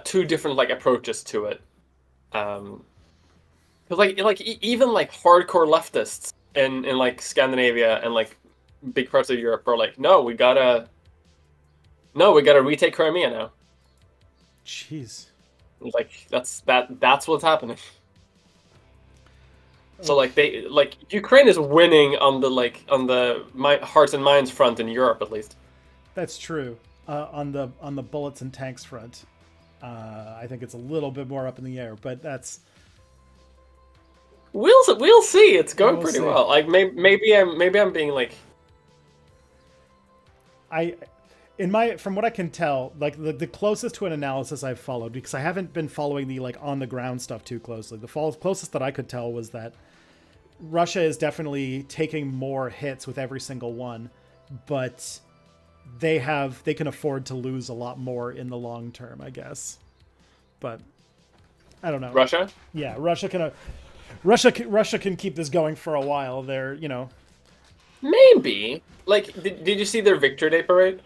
two different like approaches to it. Because even like hardcore leftists in like Scandinavia and like big parts of Europe are like, no, we gotta retake Crimea now. Jeez. Like that's what's happening. So like Ukraine is winning on the hearts and minds front in Europe at least. That's true. On the bullets and tanks front, I think it's a little bit more up in the air, but that's we'll see. It's going pretty see. well. Like maybe I'm being like from what I can tell, like the closest to an analysis I've followed, because I haven't been following the like on the ground stuff too closely. The closest that I could tell was that Russia is definitely taking more hits with every single one, but they can afford to lose a lot more in the long term, I guess. But I don't know. Russia? Yeah, Russia can keep this going for a while. They're, Maybe. Like, did you see their Victory Day parade?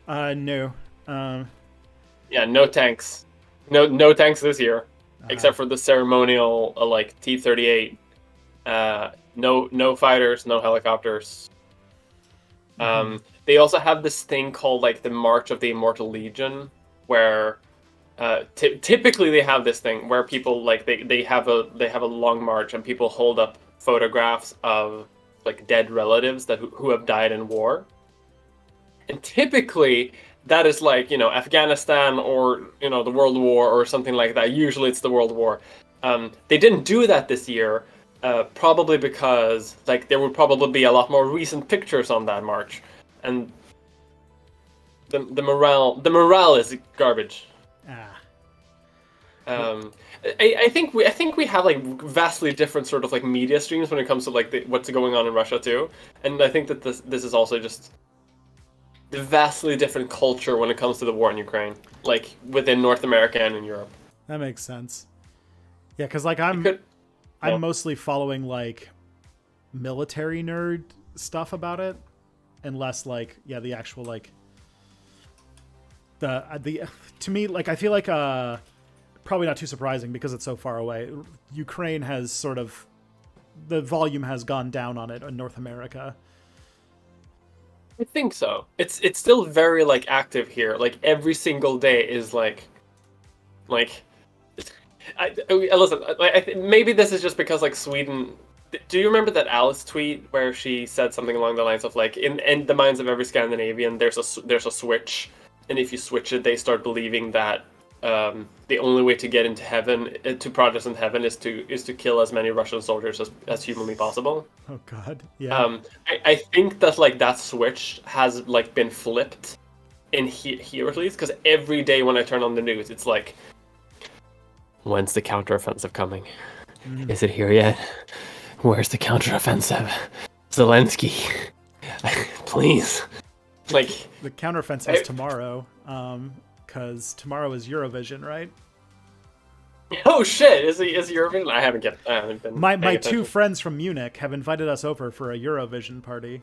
no. Yeah, no tanks. No tanks this year, except for the ceremonial like T-38. No fighters, no helicopters. They also have this thing called like the March of the Immortal Legion, where typically they have this thing where people like they have a long march and people hold up photographs of like dead relatives who have died in war. And typically that is like, Afghanistan or, the World War or something like that. Usually it's the World War. They didn't do that this year, probably because like there would probably be a lot more recent pictures on that march. And the morale is garbage. I think we have like vastly different sort of like media streams when it comes to like what's going on in Russia too, and I think that this is also just the vastly different culture when it comes to the war in Ukraine, like within North America and in Europe. That makes sense. Yeah, because like I'm mostly following like military nerd stuff about it, and less like the actual like the to me like I feel like probably not too surprising because it's so far away. Ukraine has sort of the volume has gone down on it in North America. I think so. It's still very like active here. Like every single day is like. Listen. Maybe this is just because like Sweden. Do you remember that Alice tweet where she said something along the lines of like in the minds of every Scandinavian there's a switch, and if you switch it they start believing that the only way to get into heaven, to Protestant heaven, is to kill as many Russian soldiers as humanly possible. Oh God, yeah. I think that like that switch has like been flipped in here at least, because every day when I turn on the news, it's like, when's the counteroffensive coming? Is it here yet? Where's the counteroffensive? Zelensky, please. Like the counteroffensive is tomorrow. Because tomorrow is Eurovision, right? Oh shit! Is Eurovision? I haven't been. My two friends from Munich have invited us over for a Eurovision party.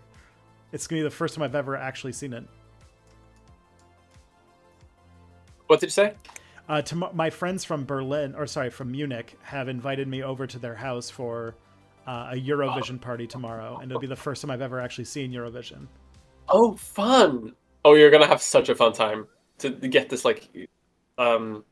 It's gonna be the first time I've ever actually seen it. What did you say? My friends from from Munich, have invited me over to their house for a Eurovision party tomorrow, and it'll be the first time I've ever actually seen Eurovision. Oh, fun! Oh, you're gonna have such a fun time to get this like, how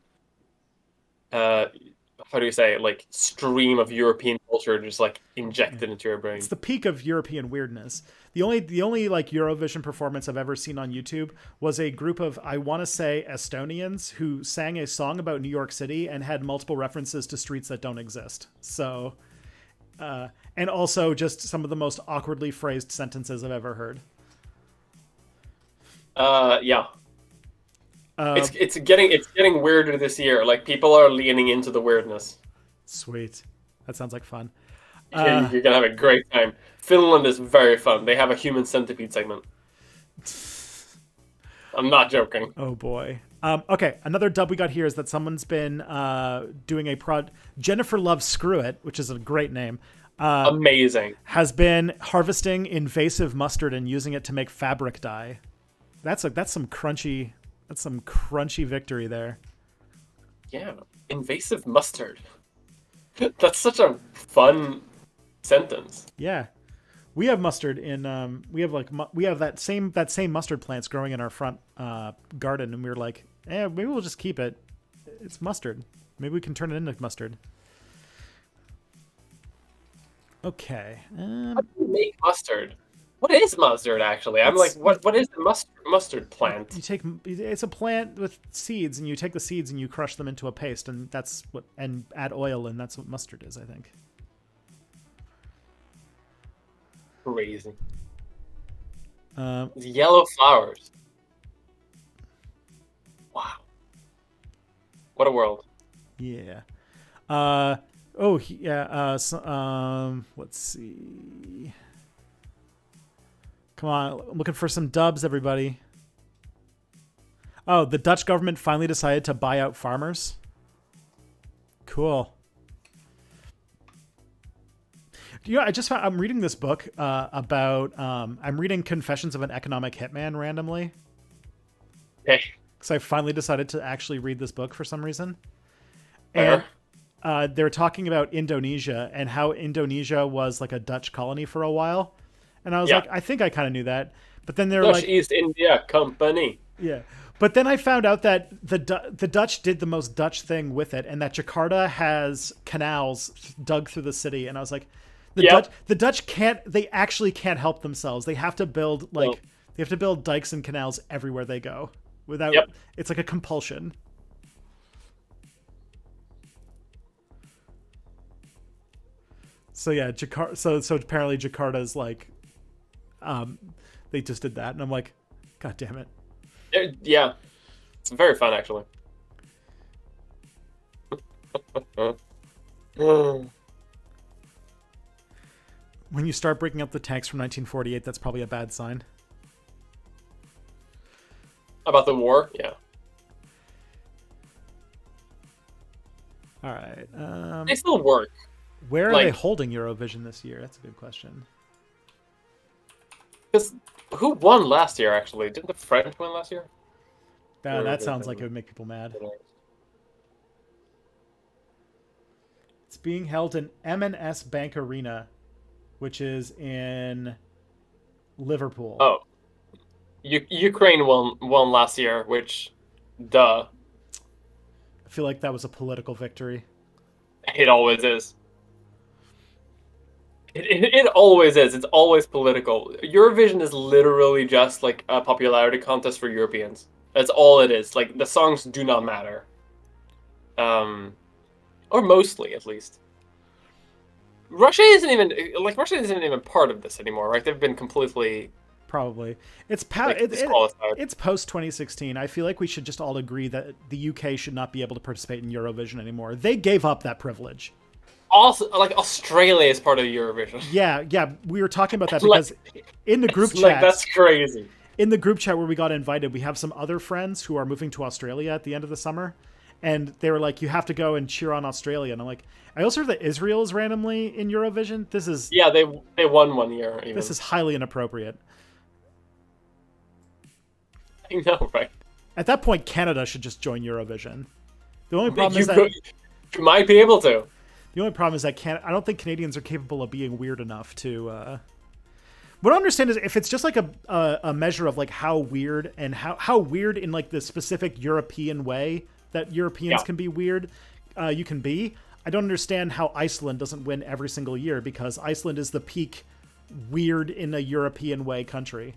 do you say, like stream of European culture just like injected into your brain. It's the peak of European weirdness. The only like Eurovision performance I've ever seen on YouTube was a group of, I want to say, Estonians who sang a song about New York City and had multiple references to streets that don't exist. So, and also just some of the most awkwardly phrased sentences I've ever heard. Yeah. It's getting weirder this year. Like people are leaning into the weirdness. Sweet, that sounds like fun. You're gonna have a great time. Finland is very fun. They have a human centipede segment. I'm not joking. Oh boy. Okay, another dub we got here is that someone's been doing Jennifer Loves Screw It, which is a great name. Amazing. Has been harvesting invasive mustard and using it to make fabric dye. That's some crunchy victory there. Yeah, invasive mustard. That's such a fun sentence. Yeah, we have mustard in we have that same mustard plants growing in our front garden, and we were like, maybe we'll just keep it. It's mustard. Maybe we can turn it into mustard. Okay. How do you make mustard? What is mustard, actually? I'm like, what is the mustard plant? It's a plant with seeds, and you take the seeds and you crush them into a paste, and and add oil, and that's what mustard is, I think. Crazy. Yellow flowers. Wow. What a world. Yeah. Let's see. Come on, I'm looking for some dubs, everybody. Oh, the Dutch government finally decided to buy out farmers. Cool. You know, I'm reading this book about. I'm reading Confessions of an Economic Hitman randomly. Okay. Because I finally decided to actually read this book for some reason. Fair. And they're talking about Indonesia and how Indonesia was like a Dutch colony for a while. And I was like, I think I kind of knew that. But then they're Dutch like, East India Company. yeah. But then I found out that the Dutch did the most Dutch thing with it, and that Jakarta has canals dug through the city. And I was like, the Dutch can't. They actually can't help themselves. They have to build they have to build dikes and canals everywhere they go. Without it's like a compulsion. So yeah, Jakarta. So apparently Jakarta's like, they just did that, and I'm like, God damn it. Yeah, it's very fun actually. When you start breaking up the tanks from 1948, that's probably a bad sign. About the war, yeah. All right. They still work. Where are they holding Eurovision this year? That's a good question. Because who won last year? Actually, didn't the French win last year? That sounds like it would make people mad. It's being held in M&S Bank Arena, which is in Liverpool. Oh, Ukraine won last year, which, duh. I feel like that was a political victory. It always is. It always is. It's always political. Eurovision is literally just like a popularity contest for Europeans. That's all it is. Like, the songs do not matter. Or mostly, at least. Russia isn't even part of this anymore, right? They've been completely... Probably. It's it's post 2016. I feel like we should just all agree that the UK should not be able to participate in Eurovision anymore. They gave up that privilege. Also, like, Australia is part of Eurovision. Yeah, we were talking about that because in the group chat, like, that's crazy. In the group chat where we got invited, we have some other friends who are moving to Australia at the end of the summer, and they were like, "You have to go and cheer on Australia." And I'm like, I also heard that Israel is randomly in Eurovision. This is they won 1 year. Even. This is highly inappropriate. I know, right? At that point, Canada should just join Eurovision. The only problem is that you might be able to. The only problem is that I don't think Canadians are capable of being weird enough to. What I understand is if it's just like a measure of like how weird and how weird in like the specific European way that Europeans can be weird, you can be. I don't understand how Iceland doesn't win every single year because Iceland is the peak weird in a European way country.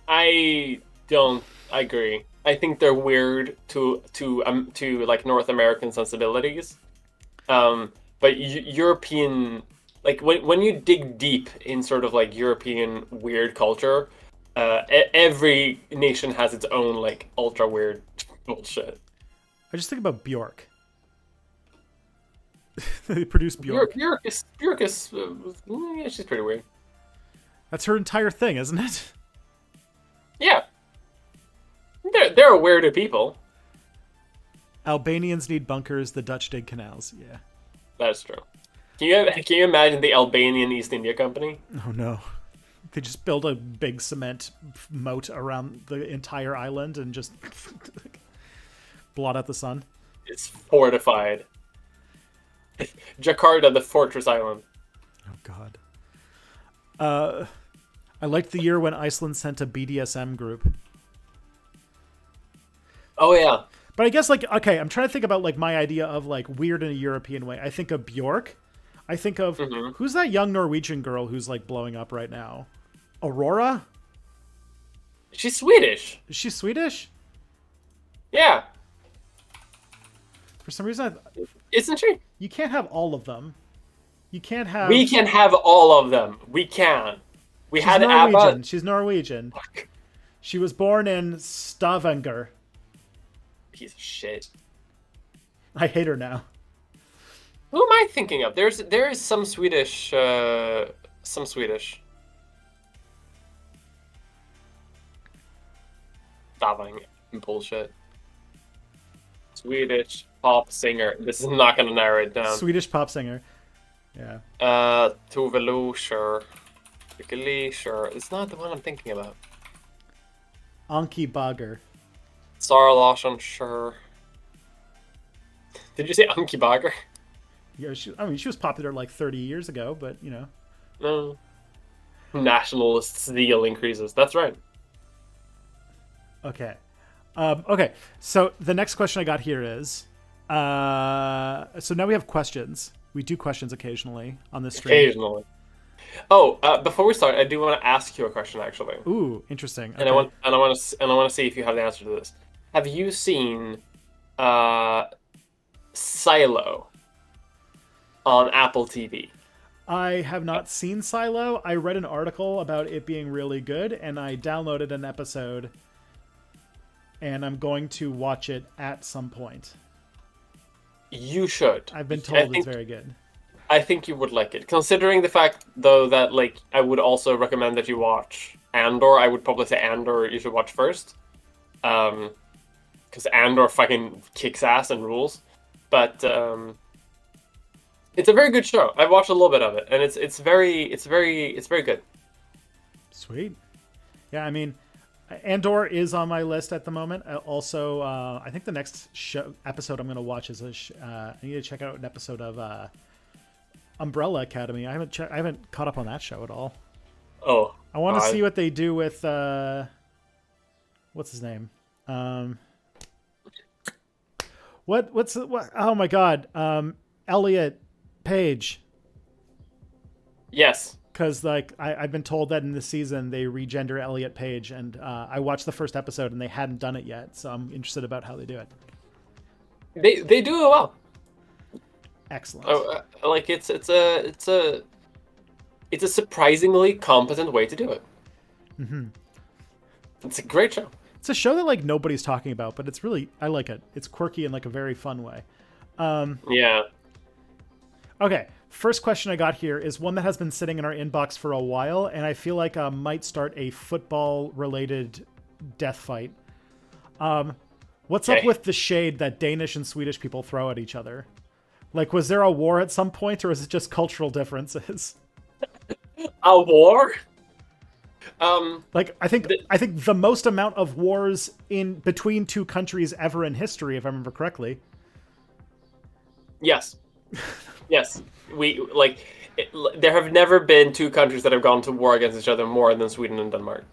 I agree. I think they're weird to like North American sensibilities. But European, like when you dig deep in sort of like European weird culture, every nation has its own like ultra weird bullshit. I just think about Bjork. They produced Bjork. Bjork is yeah, she's pretty weird. That's her entire thing, isn't it? Yeah. They're weirder people. Albanians need bunkers, the Dutch dig canals. Yeah. That's true. Can you imagine the Albanian East India Company? Oh no. They just build a big cement moat around the entire island and just blot out the sun. It's fortified. Jakarta, the fortress island. Oh god. I liked the year when Iceland sent a BDSM group. Oh yeah. But I guess like okay, I'm trying to think about like my idea of like weird in a European way. I think of Bjork. I think of who's that young Norwegian girl who's like blowing up right now? Aurora? She's Swedish. Is she Swedish? Yeah. For some reason, isn't she? You can't have all of them. You can't have. We can have all of them. We can. She's Norwegian. ABBA. She's Norwegian. Fuck. She was born in Stavanger. Piece of shit. I hate her now. Who am I thinking of? There is some Swedish. Some Swedish. Stavanger. Bullshit. Swedish pop singer. This is not gonna narrow it down. Swedish pop singer. Yeah. Tove Lo, sure. Lee, sure. It's not the one I'm thinking about. Anki Bagger. Sara Larsson, sure. Did you say Anki Bagger? Yeah, she was popular like 30 years ago, but you know. No. Nationalist zeal increases. That's right. Okay. Okay. So the next question I got here is, so now we have questions. We do questions occasionally on this stream. Occasionally. Oh, before we start, I do want to ask you a question, actually. Ooh, interesting. Okay. And I want to see if you have the answer to this. Have you seen Silo on Apple TV? I have not seen Silo. I read an article about it being really good, and I downloaded an episode, and I'm going to watch it at some point. You should. I've been told it's very good. I think you would like it. Considering the fact, though, that like I would also recommend that you watch Andor. I would probably say Andor you should watch first. Because Andor fucking kicks ass and rules. But it's a very good show. I've watched a little bit of it, and it's very good. Sweet. Yeah, I mean, Andor is on my list at the moment. Also, I think the next episode I'm going to watch is I need to check out an episode of Umbrella Academy. I haven't caught up on that show at all. Oh, I want to see what they do with what's his name? What's oh my god, Elliot Page. Yes. Because like I've been told that in this season they regender Elliot Page, and I watched the first episode and they hadn't done it yet, so I'm interested about how they do it. They do it well. Excellent. Like it's a surprisingly competent way to do it. Mm-hmm. It's a great show. It's a show that like nobody's talking about, but it's really, I like it. It's quirky in like a very fun way. Yeah. Okay. First question I got here is one that has been sitting in our inbox for a while, and I feel like might start a football-related death fight. What's up with the shade that Danish and Swedish people throw at each other? Like, was there a war at some point, or is it just cultural differences? A war? Like, I think the most amount of wars in between two countries ever in history, if I remember correctly. Yes. Yes. There have never been two countries that have gone to war against each other more than Sweden and Denmark.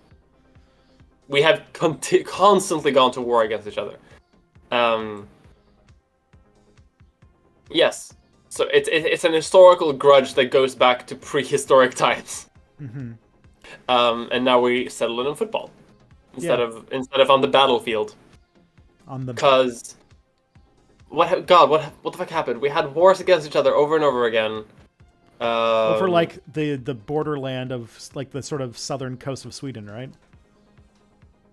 We have constantly gone to war against each other. Yes. So it's an historical grudge that goes back to prehistoric times. Mm-hmm. And now we settle it in football instead of on the battlefield. Because what the fuck happened? We had wars against each other over and over again. Over like the borderland of like the sort of southern coast of Sweden, right?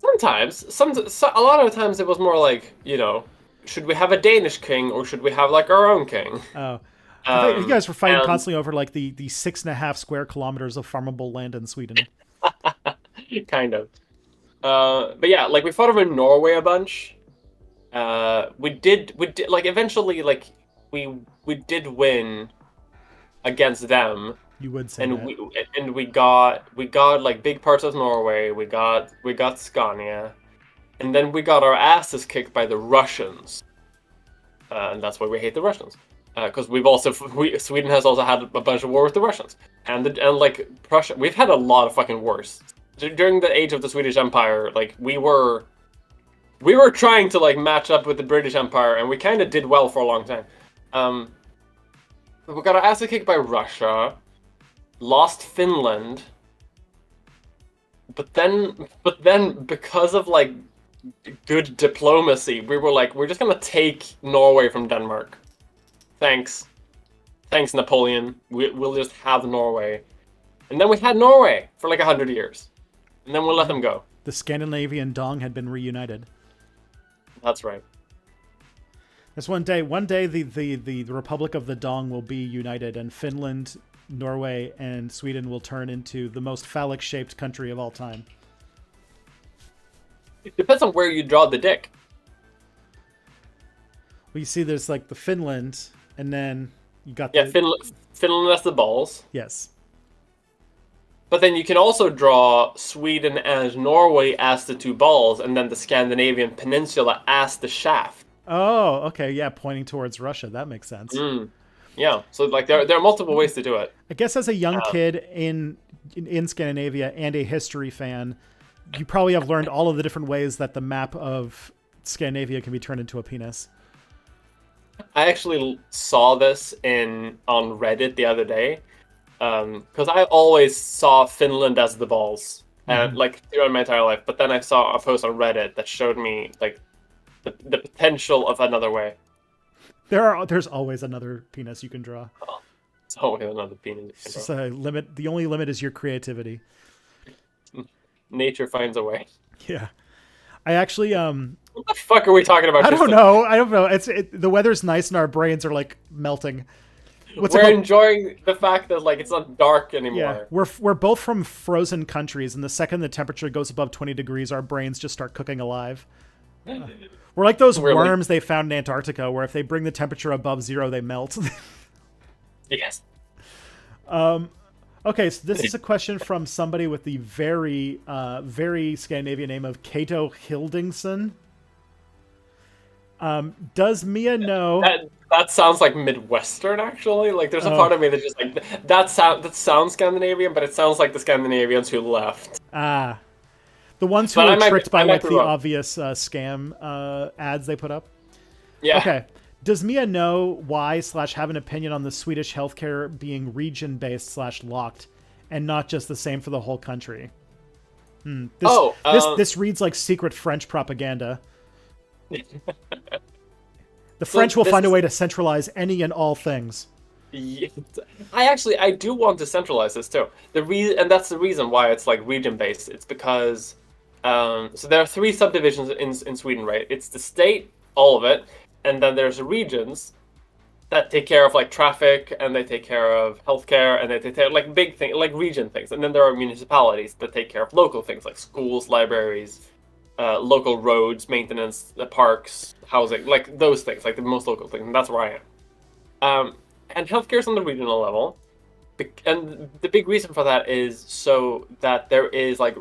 Sometimes, a lot of the times it was more like, you know, should we have a Danish king or should we have like our own king? Oh, I thought you guys were fighting constantly over like the 6.5 square kilometers of farmable land in Sweden. Kind of. But yeah, like we fought over in Norway a bunch. We did like eventually like we did win against them. You would say and we got like big parts of Norway. We got Scania, and then we got our asses kicked by the Russians, and that's why we hate the Russians. Because Sweden has also had a bunch of war with the Russians, and like Prussia. We've had a lot of fucking wars during the age of the Swedish Empire. Like we were trying to like match up with the British Empire, and we kind of did well for a long time. We got our asses kicked by Russia. Lost Finland, but then because of like good diplomacy, we were like, we're just gonna take Norway from Denmark. Thanks Napoleon. We'll just have Norway, and then we had Norway for like 100 years, and then we'll let them go. The Scandinavian Dong had been reunited. That's right. There's one day the Republic of the Dong will be united, and Finland, Norway, and Sweden will turn into the most phallic-shaped country of all time. It depends on where you draw the dick. Well, you see, there's like the Finland, and then you got Yeah, the Finland has the balls. yes. But then you can also draw Sweden and Norway as the two balls, and then the Scandinavian peninsula as the shaft. Oh, okay, yeah, pointing towards Russia. That makes sense. Mm. Yeah, so like there are multiple ways to do it. I guess as a young kid in Scandinavia and a history fan, you probably have learned all of the different ways that the map of Scandinavia can be turned into a penis. I actually saw this on Reddit the other day, because I always saw Finland as the balls, and like throughout my entire life. But then I saw a post on Reddit that showed me like the potential of another way. There's always another penis you can draw. Oh, it's always another penis. It's just a limit. The only limit is your creativity. Nature finds a way. Yeah. I actually What the fuck are we talking about? I don't know. I don't know. The weather's nice and our brains are like melting. We're enjoying the fact that like it's not dark anymore. Yeah, we're both from frozen countries, and the second the temperature goes above 20 degrees, our brains just start cooking alive. We're like those worms they found in Antarctica, where if they bring the temperature above 0, they melt. Yes. Okay, so this is a question from somebody with the very, very Scandinavian name of Cato Hildingson. Does Mia know... That sounds like Midwestern, actually. Like, there's a part of me that just, like, that sounds Scandinavian, but it sounds like the Scandinavians who left. Ah. The ones who were tricked by, like, the obvious scam ads they put up? Yeah. Okay. Does Mia know why / have an opinion on the Swedish healthcare being region-based / locked, and not just the same for the whole country? This reads like secret French propaganda. The French will find a way to centralize any and all things. Yeah, I do want to centralize this too. And that's the reason why it's like region-based. It's because so there are 3 subdivisions in Sweden, right? It's the state, all of it. And then there's regions that take care of like traffic, and they take care of healthcare, and they take care of like big things, like region things. And then there are municipalities that take care of local things like schools, libraries, local roads, maintenance, parks, housing, like those things, like the most local things. And that's where I am. And healthcare is on the regional level. And the big reason for that is so that there is like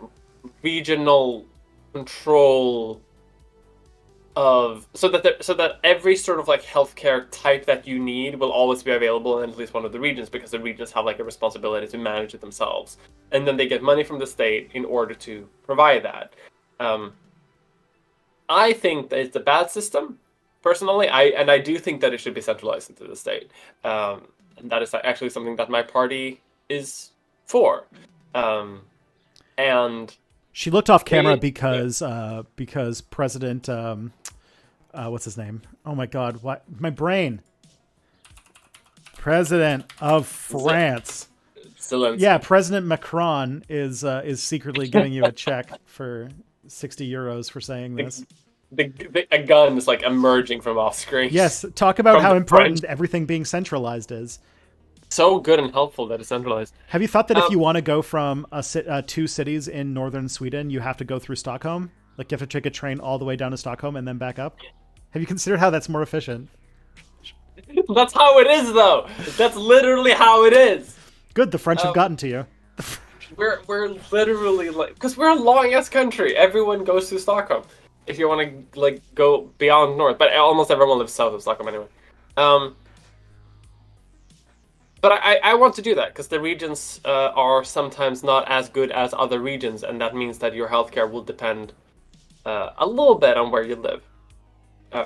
regional control so that every sort of like healthcare type that you need will always be available in at least one of the regions, because the regions have like a responsibility to manage it themselves, and then they get money from the state in order to provide that. I think that it's a bad system, personally. I do think that it should be centralized into the state, and that is actually something that my party is for. And she looked off camera because President what's his name? Oh my God! What? My brain. President of France. Zelensky. Yeah, President Macron is secretly giving you a check for 60 euros for saying this. A gun is like emerging from off screen. Yes, talk about how important everything being centralized is. So good and helpful that it's centralized. Have you thought that if you want to go from 2 cities in northern Sweden, you have to go through Stockholm? Like you have to take a train all the way down to Stockholm and then back up? Have you considered how that's more efficient? That's how it is, though. That's literally how it is. Good, the French have gotten to you. We're literally like, because we're a long ass country. Everyone goes to Stockholm if you want to like go beyond north, but almost everyone lives south of Stockholm anyway. But I want to do that because the regions are sometimes not as good as other regions, and that means that your healthcare will depend a little bit on where you live,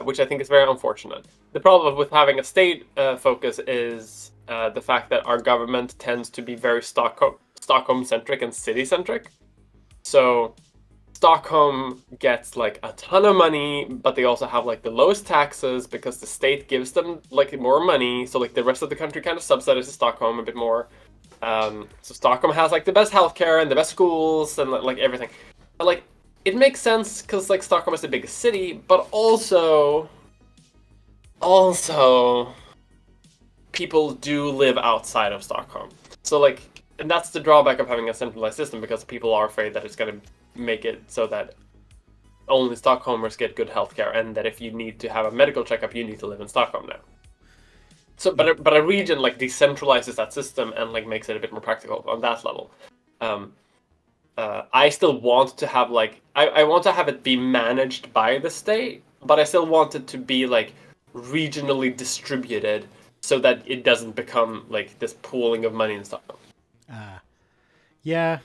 which I think is very unfortunate. The problem with having a state focus is the fact that our government tends to be very Stockholm-centric and city-centric. So Stockholm gets like a ton of money, but they also have like the lowest taxes because the state gives them like more money. So like the rest of the country kind of subsidizes Stockholm a bit more. So Stockholm has like the best healthcare and the best schools and like everything. But like it makes sense because like Stockholm is the biggest city, but also people do live outside of Stockholm. So like, and that's the drawback of having a centralized system, because people are afraid that it's going to make it so that only Stockholmers get good healthcare, and that if you need to have a medical checkup, you need to live in Stockholm now. So, but a region like decentralizes that system and like makes it a bit more practical on that level. I still want to have like I want to have it be managed by the state, but I still want it to be like regionally distributed so that it doesn't become like this pooling of money in Stockholm. Yeah.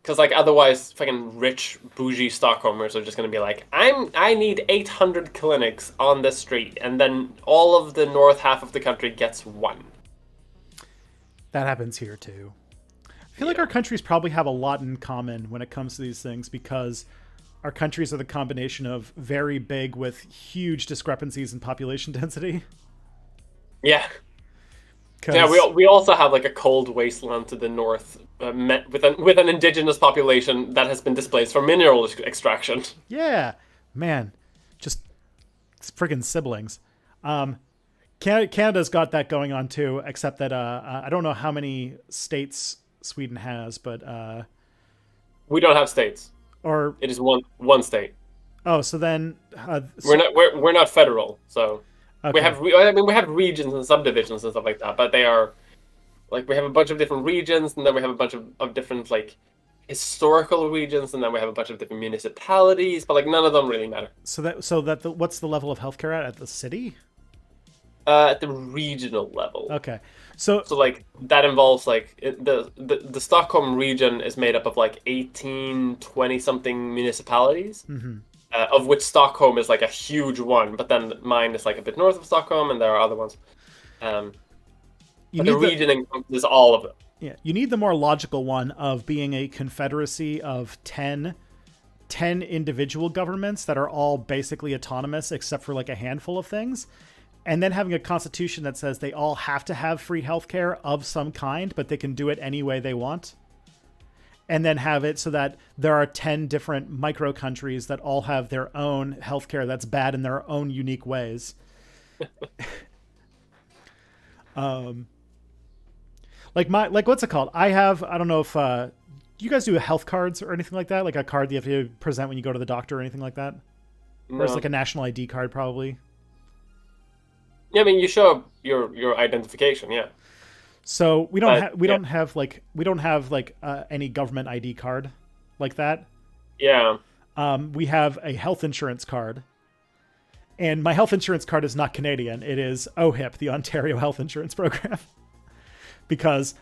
Because like otherwise, fucking rich bougie Stockholmers are just gonna be like, I need 800 clinics on the street, and then all of the north half of the country gets one. That happens here too. I feel like our countries probably have a lot in common when it comes to these things because our countries are the combination of very big with huge discrepancies in population density. Yeah. Yeah, we also have like a cold wasteland to the north with an indigenous population that has been displaced for mineral extraction. Yeah, man, just friggin' siblings. Canada's got that going on too, except that I don't know how many states Sweden has, but we don't have states. Or it is one state. Oh, so then we're not federal, so. Okay. We have regions and subdivisions and stuff like that, but they are like we have a bunch of different regions, and then we have a bunch of different like historical regions, and then we have a bunch of different municipalities, but like none of them really matter. What's the level of healthcare at the city? At the regional level. Okay, so like that involves like the Stockholm region is made up of like 18, 20 something municipalities. Mm-hmm. Of which Stockholm is like a huge one, but then mine is like a bit north of Stockholm, and there are other ones. The region encompasses all of it. Yeah, you need the more logical one of being a confederacy of 10 individual governments that are all basically autonomous except for like a handful of things, and then having a constitution that says they all have to have free healthcare of some kind, but they can do it any way they want. And then have it so that there are 10 different micro countries that all have their own healthcare that's bad in their own unique ways. Like what's it called? I don't know if you guys do health cards or anything like that, like a card that you have to present when you go to the doctor or anything like that. No. Or it's like a national ID card, probably. Yeah, I mean, you show up your identification, yeah. So we don't have any government ID card like that. Yeah. We have a health insurance card, and my health insurance card is not Canadian. It is OHIP, the Ontario Health Insurance Program, because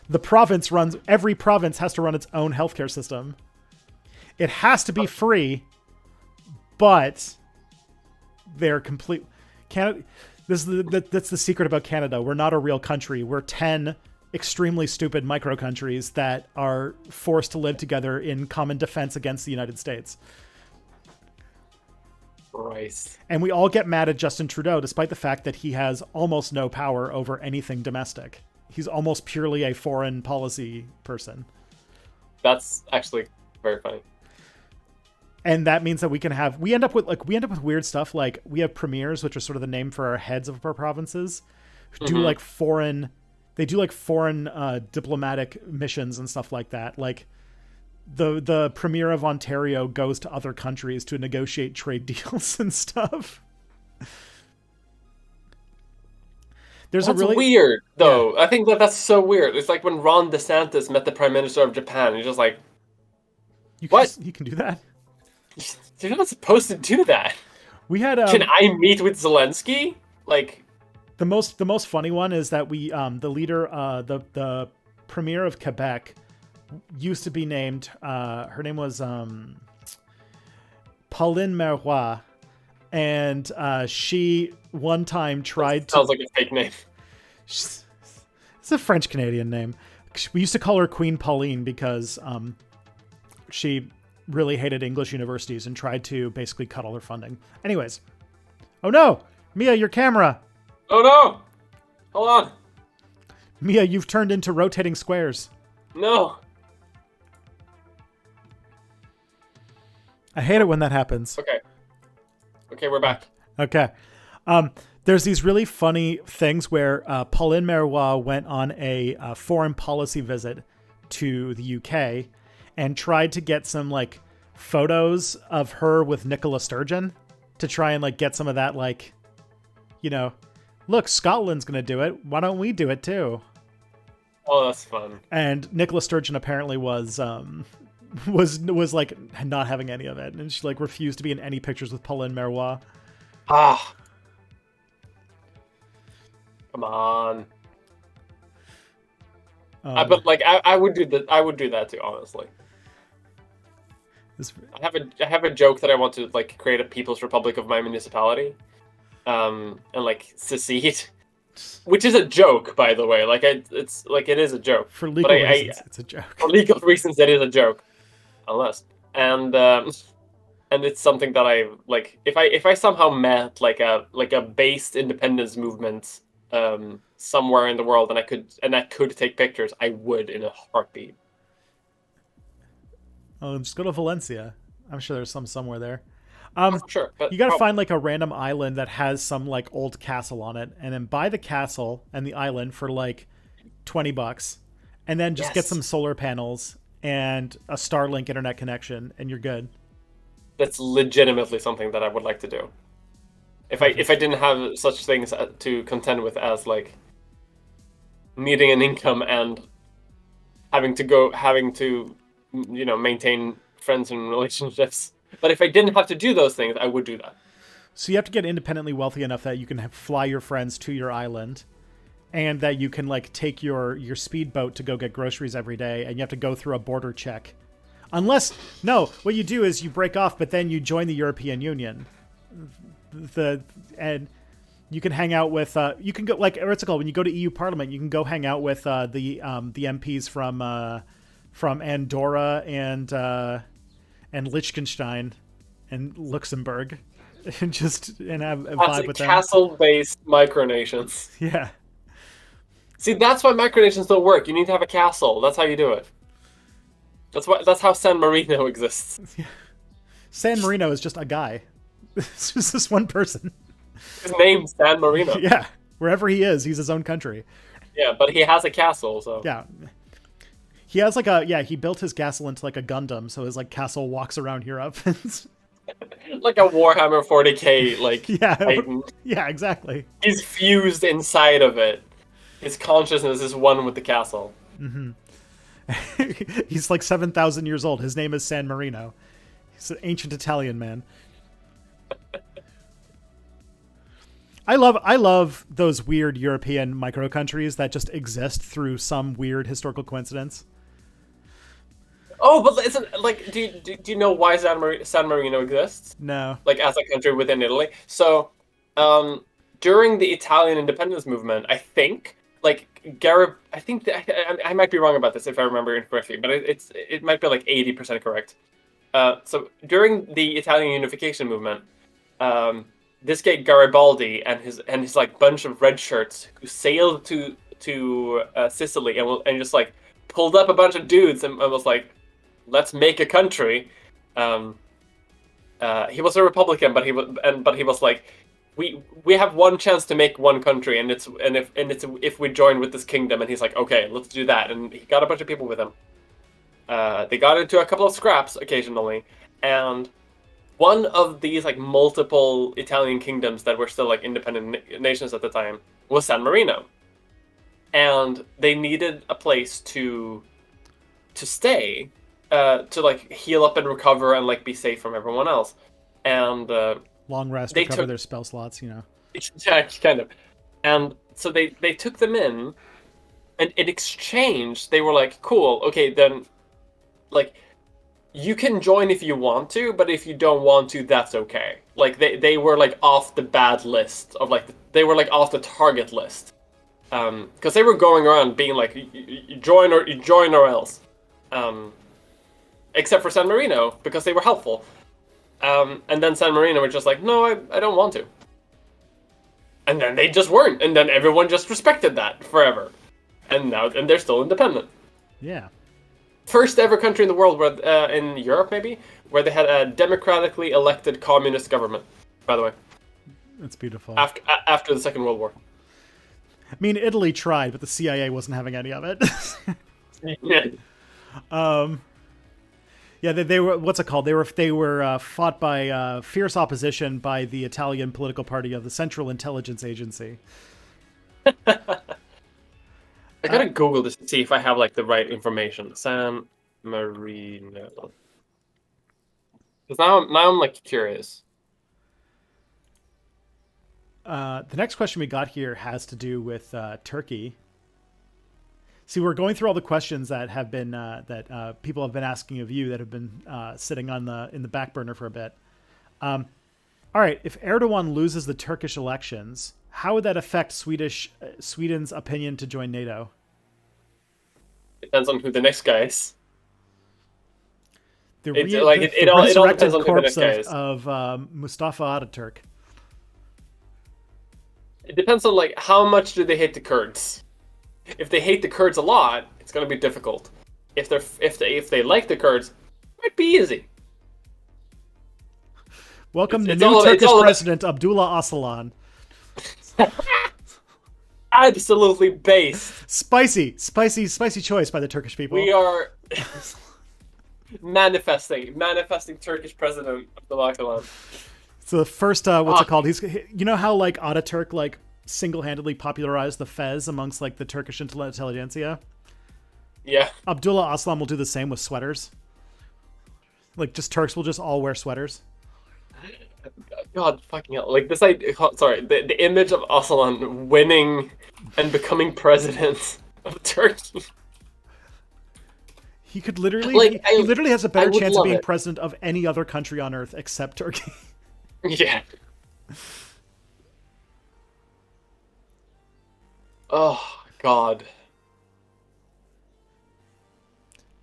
every province has to run its own healthcare system. It has to be free, but they're complete. Canada. That's the secret about Canada. We're not a real country. We're 10 extremely stupid micro countries that are forced to live together in common defense against the United States. Right. And we all get mad at Justin Trudeau, despite the fact that he has almost no power over anything domestic. He's almost purely a foreign policy person. That's actually very funny. And that means that we end up with weird stuff, like we have premiers, which are sort of the name for our heads of our provinces, who do like foreign diplomatic missions and stuff like that. Like the premier of Ontario goes to other countries to negotiate trade deals and stuff. That's weird, though. Yeah. I think that's so weird. It's like when Ron DeSantis met the Prime Minister of Japan. He's just like, you can do that? You're not supposed to do that. We had. Can I meet with Zelensky? Like, the most funny one is that we the leader the premier of Quebec used to be named. Her name was Pauline Marois, and she one time tried to. Sounds like a fake name. It's a French Canadian name. We used to call her Queen Pauline because she really hated English universities and tried to basically cut all their funding. Anyways. Oh no! Mia, your camera! Oh no! Hold on. Mia, you've turned into rotating squares. No. I hate it when that happens. Okay, we're back. Okay. There's these really funny things where Pauline Marois went on a foreign policy visit to the UK and tried to get some like photos of her with Nicola Sturgeon to try and like get some of that, like, you know, look, Scotland's gonna do it. Why don't we do it too? Oh, that's fun. And Nicola Sturgeon apparently was like not having any of it, and she like refused to be in any pictures with Pauline Marois. Ah, come on. But like, I would do that. I would do that too, honestly. I have a joke that I want to like create a People's Republic of my municipality, and like secede, which is a joke, by the way. Like it's like it is a joke for legal reasons. It's a joke. For legal reasons, it is a joke, unless and it's something that I like. If I somehow met like a based independence movement somewhere in the world, and I could take pictures, I would in a heartbeat. Oh, just go to Valencia. I'm sure there's some somewhere there. Sure, but you gotta find like a random island that has some like old castle on it, and then buy the castle and the island for like $20, and then just get some solar panels and a Starlink internet connection, and you're good. That's legitimately something that I would like to do. If I didn't have such things to contend with as like needing an income and having to maintain friends and relationships. But if I didn't have to do those things, I would do that. So you have to get independently wealthy enough that you can fly your friends to your island, and that you can like take your speedboat to go get groceries every day, and you have to go through a border check. What you do is you break off, but then you join the European Union. And you can hang out with you can go like what's it called when you go to EU Parliament, you can go hang out with the MPs from Andorra and Liechtenstein and Luxembourg, and have a vibe with them. Castle-based micronations. Yeah. See, that's why micronations don't work. You need to have a castle. That's how you do it. That's how San Marino exists. Yeah. San Marino is just a guy. It's just this one person. His name's San Marino. Yeah. Wherever he is, he's his own country. Yeah, but he has a castle, so. Yeah. He has like he built his castle into like a Gundam, so his like castle walks around Europe. Like a Warhammer 40k, like Titan. Yeah, exactly. He's fused inside of it. His consciousness is one with the castle. Mm-hmm. He's like 7,000 years old. His name is San Marino. He's an ancient Italian man. I love those weird European micro countries that just exist through some weird historical coincidence. Oh, but isn't like do you know why San Marino exists? No. Like as a country within Italy. So, during the Italian independence movement, I think like I might be wrong about this if I remember incorrectly, but it might be like 80% correct. So during the Italian unification movement, this guy Garibaldi and his like bunch of red shirts who sailed to Sicily and just like pulled up a bunch of dudes and was like, let's make a country. He was a Republican, but he was like, we have one chance to make one country, and if we join with this kingdom. And he's like, okay, let's do that. And he got a bunch of people with him. They got into a couple of scraps occasionally, and one of these like multiple Italian kingdoms that were still like independent nations at the time was San Marino, and they needed a place to stay, to like heal up and recover and like be safe from everyone else, and long rest, recover their spell slots, Yeah, kind of. And so they took them in, and in exchange they were like, cool, okay, then like you can join if you want to, but if you don't want to, that's okay. Like they were like off the bad list of like they were like off the target list, because they were going around being like you join or else, except for San Marino because they were helpful, and then San Marino were just like, no, I don't want to, and then they just weren't, and then everyone just respected that forever, and they're still independent. Yeah. First ever country in the world where, in Europe maybe, where they had a democratically elected communist government, by the way. That's beautiful. After the Second World War. I mean, Italy tried, but the CIA wasn't having any of it. Yeah. Yeah, they were, what's it called? They were fought by fierce opposition by the Italian political party of the Central Intelligence Agency. I gotta Google this to see if I have like the right information. San Marino. Because now I'm like curious. The next question we got here has to do with Turkey. See, we're going through all the questions that have been that people have been asking of you that have been sitting in the back burner for a bit. All right, if Erdogan loses the Turkish elections, how would that affect Sweden's opinion to join NATO? Depends on who the next guy is. The it all resurrected depends on who the corpse next guy is. of Mustafa Ataturk. It depends on like how much do they hate the Kurds. If they hate the Kurds a lot, it's going to be difficult. If they like the Kurds, it might be easy. Welcome to new Turkish President Abdullah Öcalan. Absolutely based. Spicy choice by the Turkish people. We are manifesting Turkish President Abdullah Öcalan. So the first, what's it called? You know how like Ataturk like single-handedly popularized the fez amongst like the Turkish intelligentsia? Yeah. Abdullah Öcalan will do the same with sweaters. Like just Turks will just all wear sweaters. God fucking hell. Like this sorry, the image of Öcalan winning and becoming president of Turkey. He could literally like, he literally has a better chance of being it. president of any other country on earth except Turkey. Yeah. Oh God.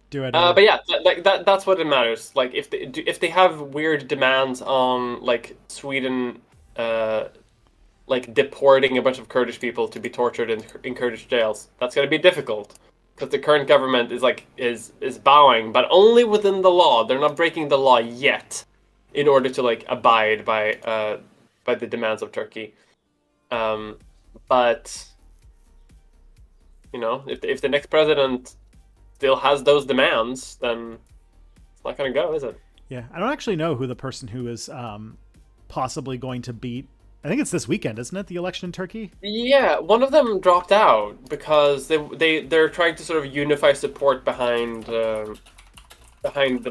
Do it. But yeah, that's what it matters. Like if they have weird demands on like Sweden, like deporting a bunch of Kurdish people to be tortured in Kurdish jails, that's gonna be difficult because the current government is bowing, but only within the law. They're not breaking the law yet, in order to like abide by the demands of Turkey. But you know, if the next president still has those demands, then it's not going to go, is it? Yeah, I don't actually know who the person who is possibly going to beat. I think it's this weekend, isn't it? The election in Turkey. Yeah, one of them dropped out because they're trying to sort of unify support behind the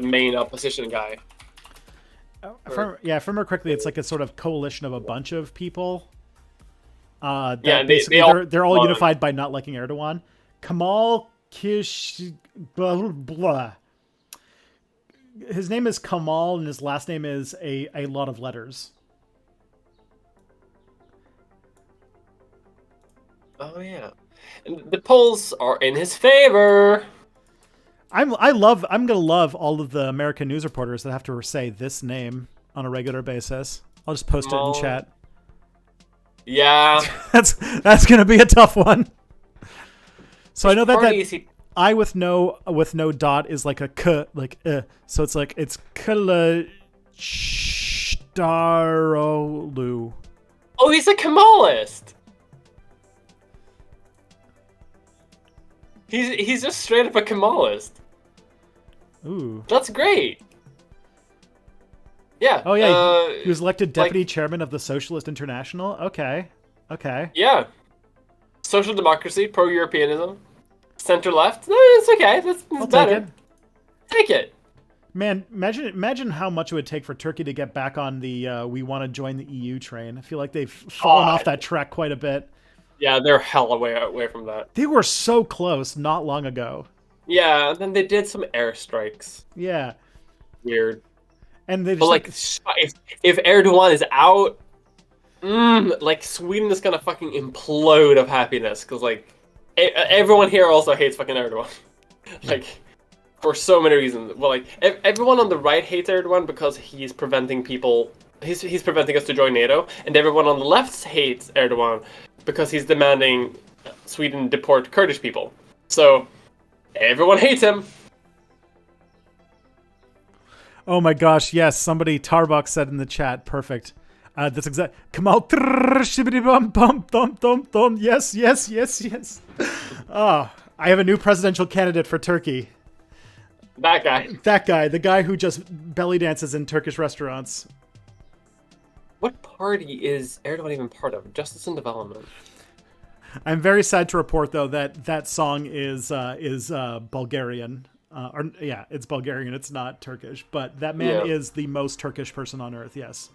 main opposition guy. If I remember correctly, it's like a sort of coalition of a bunch of people. Yeah, basically they're all unified by not liking Erdogan. Kamal Kish, blah, blah, blah. His name is Kamal, and his last name is a lot of letters. Oh yeah, and the polls are in his favor. I'm gonna love all of the American news reporters that have to say this name on a regular basis. I'll just post it in chat. Yeah, that's gonna be a tough one. So I know that I with no dot is like a k, like so it's like it's Kılıçdaroğlu. Oh, he's a Kemalist. He's just straight up a Kemalist. Ooh, that's great. Yeah. Oh yeah, he was elected deputy chairman of the Socialist International. Okay. Yeah. Social democracy, pro-Europeanism, center left. No, it's okay. That's better. Take it. Man, imagine how much it would take for Turkey to get back on the we want to join the EU train. I feel like they've fallen off that track quite a bit. Yeah, they're hell away from that. They were so close not long ago. Yeah, and then they did some airstrikes. Yeah. Weird. And they just but like if Erdogan is out, like Sweden is gonna fucking implode of happiness because like everyone here also hates fucking Erdogan, like for so many reasons. Well, like everyone on the right hates Erdogan because he's preventing people. He's preventing us to join NATO, and everyone on the left hates Erdogan because he's demanding Sweden deport Kurdish people. So everyone hates him. Oh my gosh, yes, somebody, Tarbuck said in the chat, perfect. That's exact. Kamal, shibbity bum bum dum dum dum. Yes. Oh, I have a new presidential candidate for Turkey. That guy. That guy, the guy who just belly dances in Turkish restaurants. What party is Erdogan even part of? Justice and Development. I'm very sad to report, though, that that song is Bulgarian. It's Bulgarian. It's not Turkish. But that man is the most Turkish person on earth. Yes,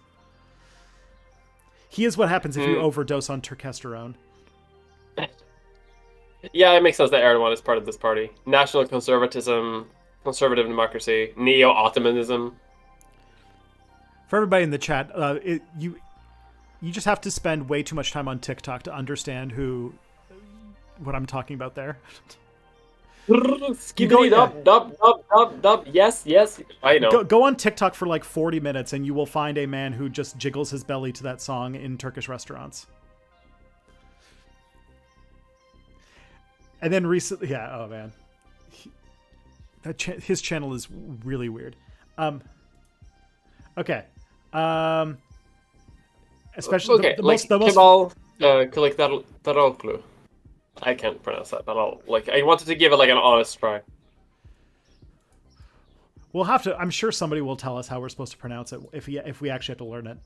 he is what happens if you overdose on turkesterone. Yeah, it makes sense that Erdogan is part of this party. National conservatism, conservative democracy, neo-Ottomanism. For everybody in the chat, you just have to spend way too much time on TikTok to understand what I'm talking about there. Dub. Yes. I know. Go on TikTok for like 40 minutes and you will find a man who just jiggles his belly to that song in Turkish restaurants. And then recently, oh man, his channel is really weird. Okay. Especially the most Kemal Kılıçdaroğlu. I can't pronounce that, but I wanted to give it like an honest try. We'll have to. I'm sure somebody will tell us how we're supposed to pronounce it if we actually have to learn it.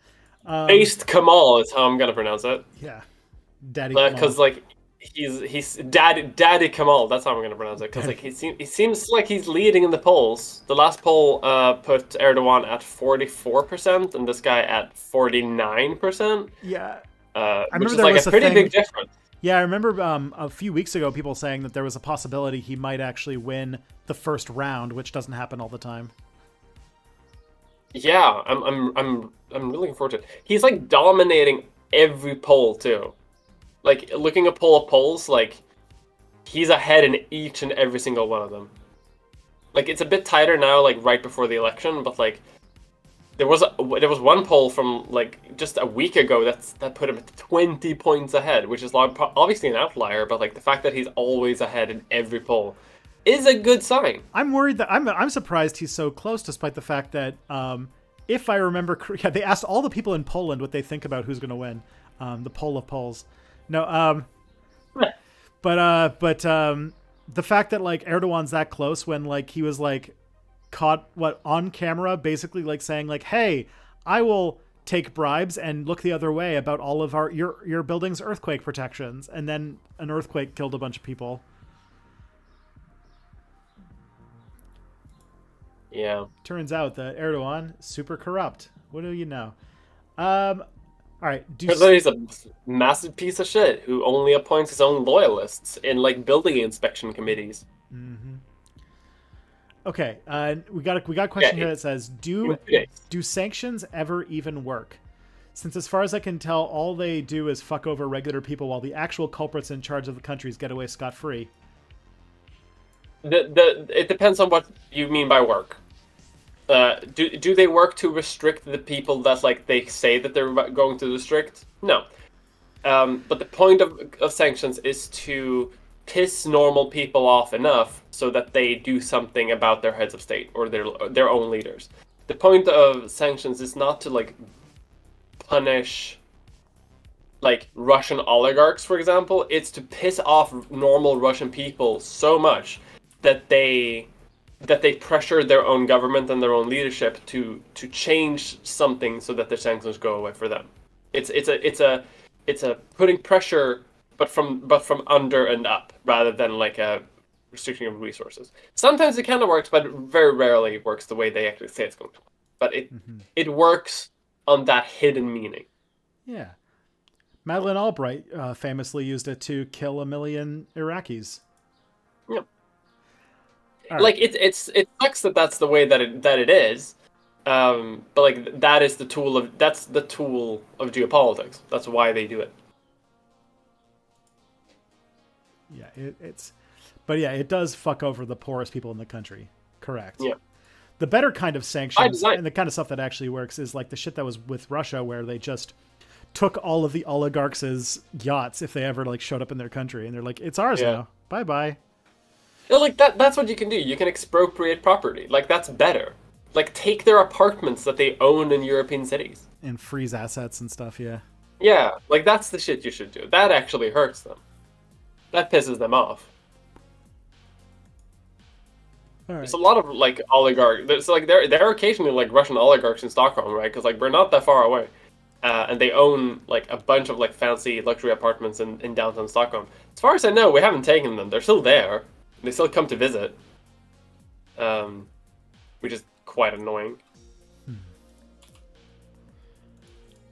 Based Kamal is how I'm gonna pronounce it. Yeah, Daddy Kamal. Because he's Daddy Kamal. That's how I'm gonna pronounce it. Because he seems like he's leading in the polls. The last poll put Erdogan at 44%, and this guy at 49%. Yeah, which is like a pretty big difference. Yeah, I remember a few weeks ago people saying that there was a possibility he might actually win the first round, which doesn't happen all the time. Yeah, I'm really looking forward to it. He's like dominating every poll too. Like looking at polls, like he's ahead in each and every single one of them. Like it's a bit tighter now, like right before the election, but like there was one poll from like just a week ago that put him at 20 points ahead, which is obviously an outlier, but like the fact that he's always ahead in every poll is a good sign. I'm worried that I'm surprised he's so close, despite the fact that if I remember, they asked all the people in Poland what they think about who's going to win. The poll of polls. No, but the fact that like Erdogan's that close when like he was like caught on camera basically like saying like, hey, I will take bribes and look the other way about all of your building's earthquake protections, and then an earthquake killed a bunch of people. Yeah, turns out that Erdogan super corrupt. What do you know? All right, he's a massive piece of shit who only appoints his own loyalists in like building inspection committees. Mm-hmm. Okay, we got a question here that says, do sanctions ever even work? Since as far as I can tell, all they do is fuck over regular people while the actual culprits in charge of the countries get away scot-free. It depends on what you mean by work. Do they work to restrict the people that like they say that they're going to restrict? No. But the point of sanctions is to piss normal people off enough so that they do something about their heads of state or their own leaders. The point of sanctions is not to like punish like Russian oligarchs, for example. It's to piss off normal Russian people so much that they pressure their own government and their own leadership to change something so that the sanctions go away for them. It's a putting pressure, but from under and up, rather than like a restriction of resources. Sometimes it kind of works, but very rarely works the way they actually say it's going to. But it works on that hidden meaning. Yeah, Madeleine Albright famously used it to kill 1 million Iraqis. Yeah. Right. Like it sucks that that's the way that it is, but like that's the tool of geopolitics. That's why they do it. Yeah, it does fuck over the poorest people in the country. Correct. Yeah. The better kind of sanctions and the kind of stuff that actually works is like the shit that was with Russia, where they just took all of the oligarchs' yachts if they ever like showed up in their country, and they're like, it's ours now. Bye bye. Yeah, like that's what you can do. You can expropriate property. Like that's better. Like take their apartments that they own in European cities and freeze assets and stuff. Yeah. Yeah, like that's the shit you should do. That actually hurts them. That pisses them off. All There's right. a lot of like oligarch. There's like there are occasionally like Russian oligarchs in Stockholm, right? Because like we're not that far away, and they own like a bunch of like fancy luxury apartments in downtown Stockholm. As far as I know, we haven't taken them. They're still there. They still come to visit, um, which is quite annoying.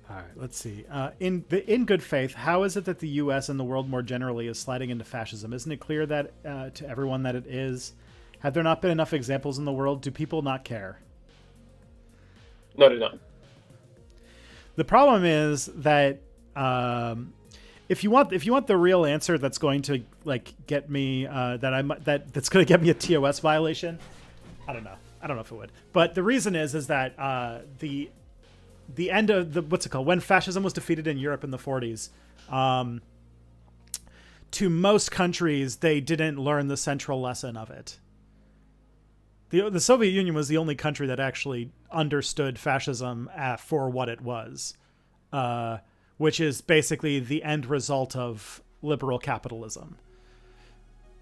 All right, let's see. In good faith, how is it that the U.S. and the world more generally is sliding into fascism? Isn't it clear that to everyone that it is? Have there not been enough examples in the world? Do people not care? No, they don't. The problem is that if you want the real answer that's going to like get me that's going to get me a TOS violation, I don't know if it would. But the reason is that the end of the what's it called, when fascism was defeated in Europe in the 40s, to most countries they didn't learn the central lesson of it. The Soviet Union was the only country that actually understood fascism for what it was, which is basically the end result of liberal capitalism.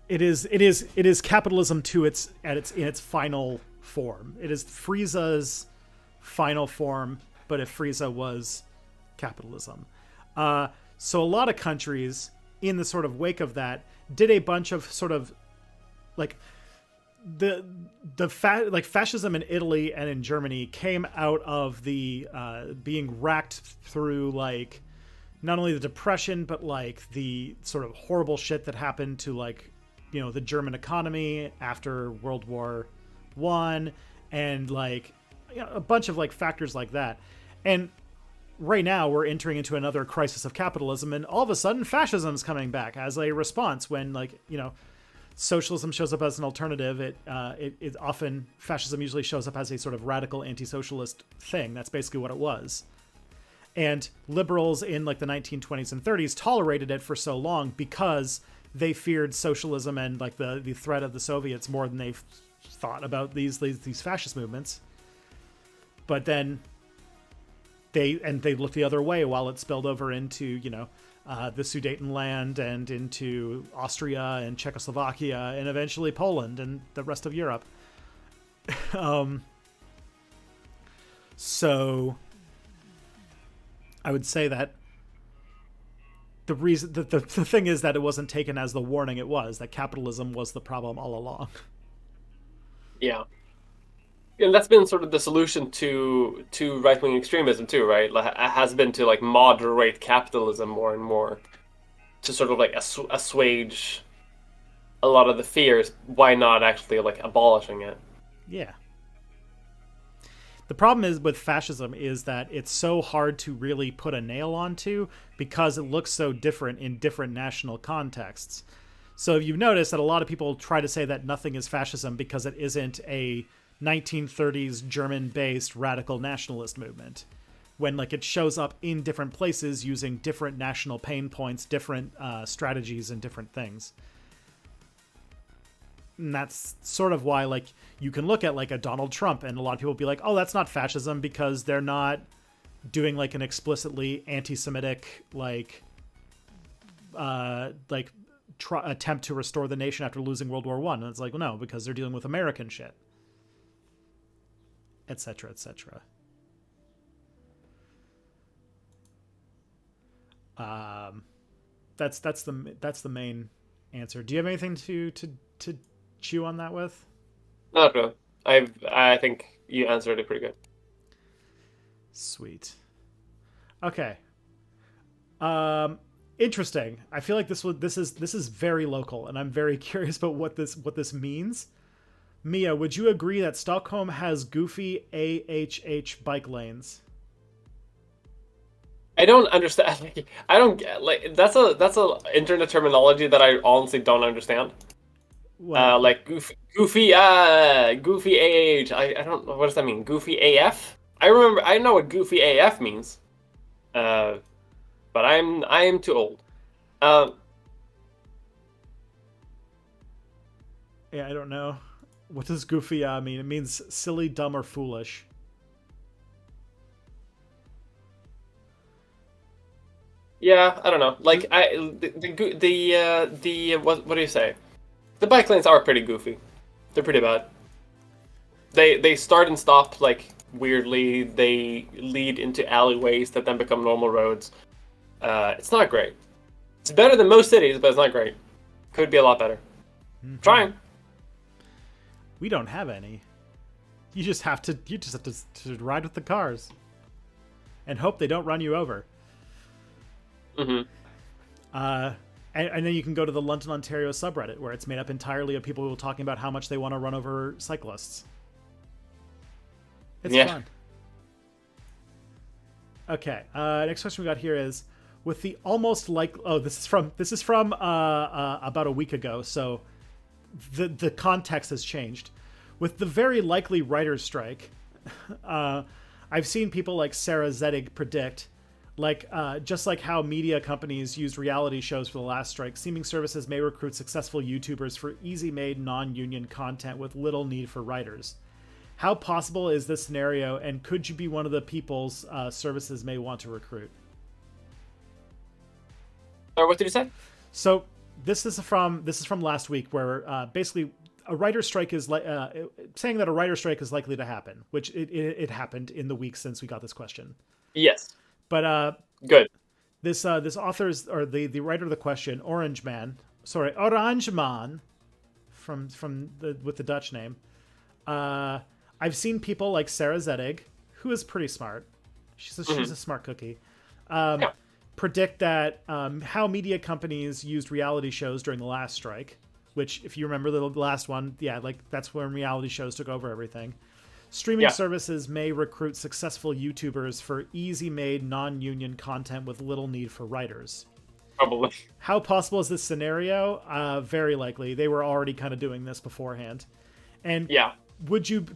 It is capitalism in its final form. It is Friesa's final form, but if Friesa was capitalism. So a lot of countries in the sort of wake of that did a bunch of sort of like like fascism in Italy and in Germany came out of the being racked through like not only the depression but like the sort of horrible shit that happened to like the German economy after World War I and like a bunch of like factors like that. And right now we're entering into another crisis of capitalism, and all of a sudden fascism's coming back as a response when like socialism shows up as an alternative. It often fascism usually shows up as a sort of radical anti-socialist thing. That's basically what it was. And liberals in like the 1920s and 30s tolerated it for so long because they feared socialism and like the threat of the Soviets more than they thought about these fascist movements. But then they looked the other way while it spilled over into the Sudetenland and into Austria and Czechoslovakia and eventually Poland and the rest of Europe. So I would say that the reason the thing is that it wasn't taken as the warning it was, that capitalism was the problem all along. Yeah. And that's been sort of the solution to right-wing extremism too, right? Like, has been to like moderate capitalism more and more to sort of like assuage a lot of the fears. Why not actually like abolishing it? Yeah. The problem is with fascism is that it's so hard to really put a nail onto because it looks so different in different national contexts. So you've noticed that a lot of people try to say that nothing is fascism because it isn't a 1930s German-based radical nationalist movement, when like it shows up in different places using different national pain points, different strategies, and different things. And that's sort of why like you can look at like a Donald Trump and a lot of people will be like, oh, that's not fascism because they're not doing like an explicitly anti-Semitic attempt to restore the nation after losing World War I. And it's like, well, no, because they're dealing with American shit, etc., etc. That's the main answer. Do you have anything to chew on that with? Not really. I think you answered it pretty good. Sweet. Okay. Interesting. I feel like this is very local, and I'm very curious about what this means. Mia, would you agree that Stockholm has goofy AHH bike lanes? I don't understand. Like, I don't get like that's a internet terminology that I honestly don't understand. Well, Like goofy AH. I don't know what does that mean. Goofy AF. I know what goofy AF means. But I am too old. yeah, I don't know. What does goofy mean? It means silly, dumb, or foolish. Yeah, I don't know. Like the what do you say? The bike lanes are pretty goofy. They're pretty bad. They start and stop like weirdly. They lead into alleyways that then become normal roads. It's not great. It's better than most cities, but it's not great. Could be a lot better. Mm-hmm. Trying. We don't have any. You just have to to ride with the cars and hope they don't run you over. Mm-hmm. And then you can go to the London, Ontario subreddit, where it's made up entirely of people who are talking about how much they want to run over cyclists. It's fun. Okay. Next question we got here is, with the almost like, this is from about a week ago, so the context has changed. With the very likely writer's strike, I've seen people like Sarah Zedig predict, just like how media companies used reality shows for the last strike, streaming services may recruit successful YouTubers for easy-made, non-union content with little need for writers. How possible is this scenario, and could you be one of the people's services may want to recruit? What did you say? So this is from last week, where basically a writer's strike is saying that a writer's strike is likely to happen, which it happened in the week since we got this question. Yes. But good. This author's, or the writer of the question, Orange Man, with the Dutch name. I've seen people like Sarah Zedig, who is pretty smart. She's a smart cookie. Predict that how media companies used reality shows during the last strike, which, if you remember the last one, that's when reality shows took over everything. Streaming services may recruit successful YouTubers for easy-made, non-union content with little need for writers. Probably. How possible is this scenario? Very likely. They were already kind of doing this beforehand. And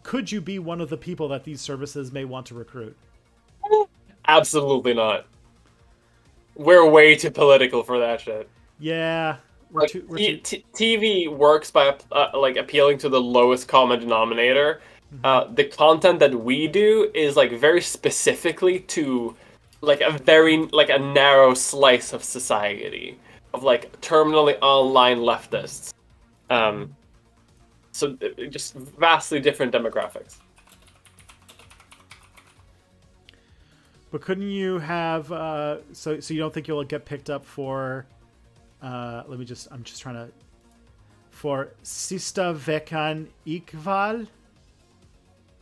could you be one of the people that these services may want to recruit? Absolutely not. We're way too political for that shit. Yeah. TV works by appealing to the lowest common denominator. The content that we do is very specifically to a narrow slice of society of terminally online leftists. So just vastly different demographics. But couldn't you have so you don't think you'll get picked up for I'm just trying to, for Sista Veckan Ikval?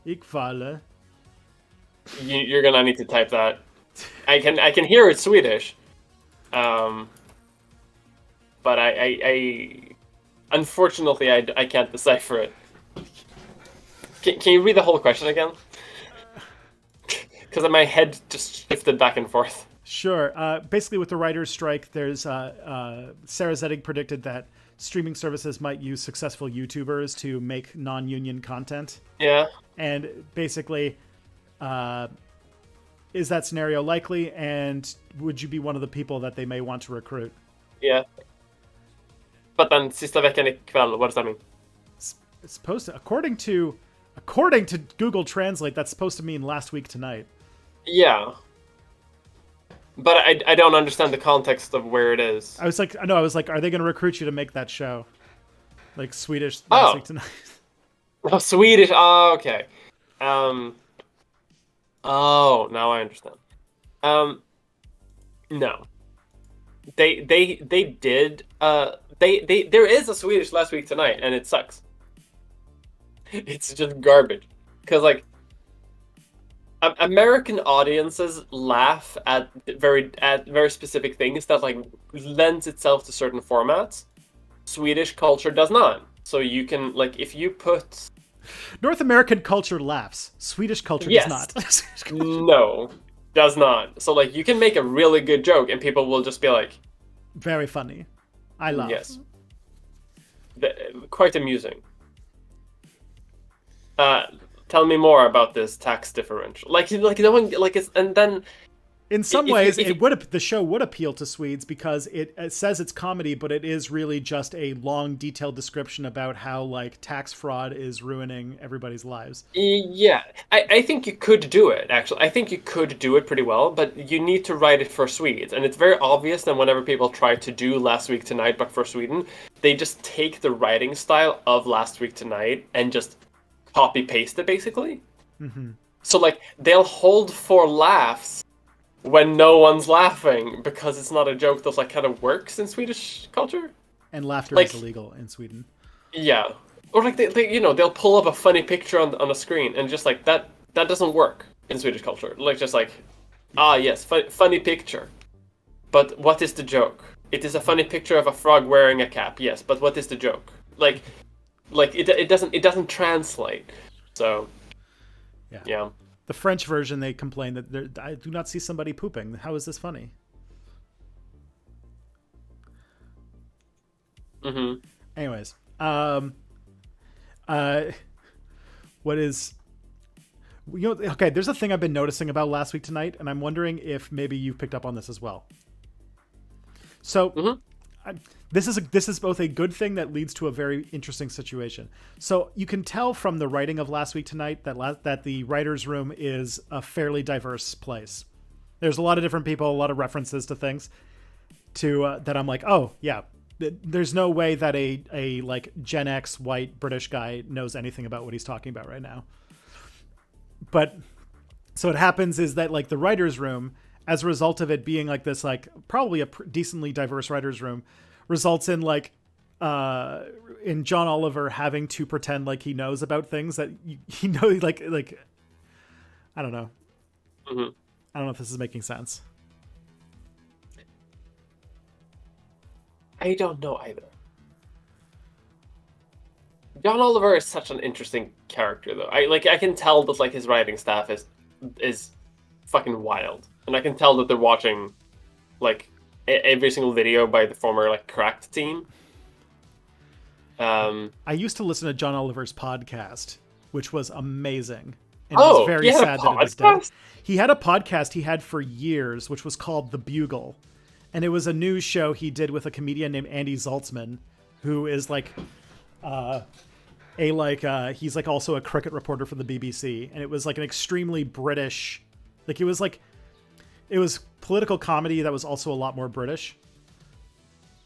Ikval. You're gonna need to type that. I can hear it's Swedish. But I unfortunately I can't decipher it. Can you read the whole question again? Because my head just shifted back and forth. Sure. Basically, with the writer's strike, there's Sarah Zedig predicted that streaming services might use successful YouTubers to make non-union content. Yeah. And basically, is that scenario likely? And would you be one of the people that they may want to recruit? Yeah. But then, sista veckan ikväll, what does that mean? It's supposed to, according to Google Translate, that's supposed to mean last week tonight. Yeah. But I don't understand the context of where it is. I was like, are they going to recruit you to make that show? Like Swedish last week tonight. Oh, Swedish. Oh, okay. Oh, now I understand. No. They did. There is a Swedish last week tonight, and it sucks. It's just garbage. Because American audiences laugh at very specific things that lends itself to certain formats. Swedish culture does not. So you can if you put North American culture laughs. Swedish culture does not. No, does not. So you can make a really good joke and people will just be very funny. I love. Yes. Quite amusing. Tell me more about this tax differential. No one it's, and then in some ways the show would appeal to Swedes because it says it's comedy, but it is really just a long, detailed description about how tax fraud is ruining everybody's lives. Yeah, I think you could do it. Actually, I think you could do it pretty well, but you need to write it for Swedes, and it's very obvious that whenever people try to do Last Week Tonight but for Sweden, they just take the writing style of Last Week Tonight and just copy paste it basically. Mm-hmm. So like they'll hold for laughs when no one's laughing because it's not a joke that like kind of works in Swedish culture. And laughter Like is illegal in Sweden. yeah, or like they'll pull up a funny picture on a screen and just like that doesn't work in Swedish culture. Like just like yes, funny picture, but what is the joke? It is a funny picture of a frog wearing a cap. Yes, but what is the joke? Like it doesn't translate. So yeah. The French version, they complain that I do not see somebody pooping. How is this funny? Mm-hmm. Anyways, what is, okay, there's a thing I've been noticing about Last Week Tonight, and I'm wondering if maybe you've picked up on this as well. So this is both a good thing that leads to a very interesting situation. So you can tell from the writing of Last Week Tonight that the writer's room is a fairly diverse place. There's a lot of different people, a lot of references to things that I'm like, oh yeah, there's no way that a like Gen X white British guy knows anything about what he's talking about right now. But so what happens is that like the writer's room, as a result of it being like this, like probably a decently diverse writer's room, results in like in John Oliver having to pretend like he knows about things that he knows, like I don't know. Mm-hmm. I don't know if this is making sense. I don't know either. John Oliver is such an interesting character, though. I can tell that like his writing staff is fucking wild, and I can tell that they're watching like every single video by the former like Cracked team. I used to listen to John Oliver's podcast, which was amazing, and it was very sad that it was dead. He had a podcast he had for years, which was called The Bugle, and it was a news show he did with a comedian named Andy Zaltzman, who is like he's like also a cricket reporter for the BBC, and it was like an extremely British, like it was political comedy that was also a lot more British.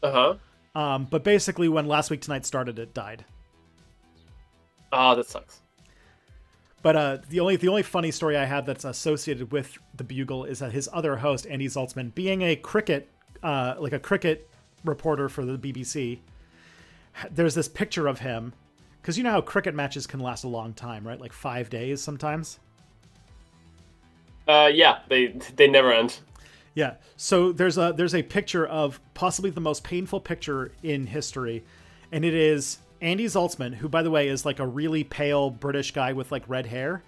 But basically when Last Week Tonight started, it died. Oh, that sucks. But the only funny story I have that's associated with The Bugle is that his other host, Andy Zaltzman, being a cricket reporter for the BBC, there's this picture of him, because you know how cricket matches can last a long time, right? Like 5 days sometimes. Yeah, they never end. Yeah. So there's a picture of possibly the most painful picture in history, and it is Andy Zaltzman, who by the way is like a really pale British guy with like red hair,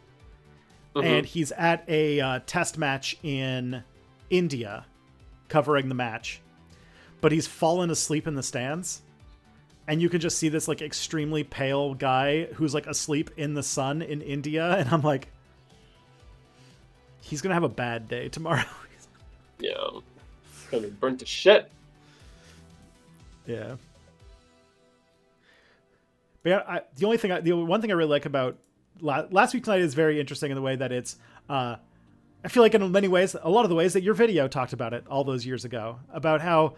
and he's at a test match in India, covering the match, but he's fallen asleep in the stands. And you can just see this like extremely pale guy who's like asleep in the sun in India. And I'm like, he's going to have a bad day tomorrow. Yeah. It's going to be burnt to shit. Yeah. But yeah, the one thing I really like about Last Week Tonight is very interesting in the way that it's, I feel like in many ways, a lot of the ways that your video talked about it all those years ago, about how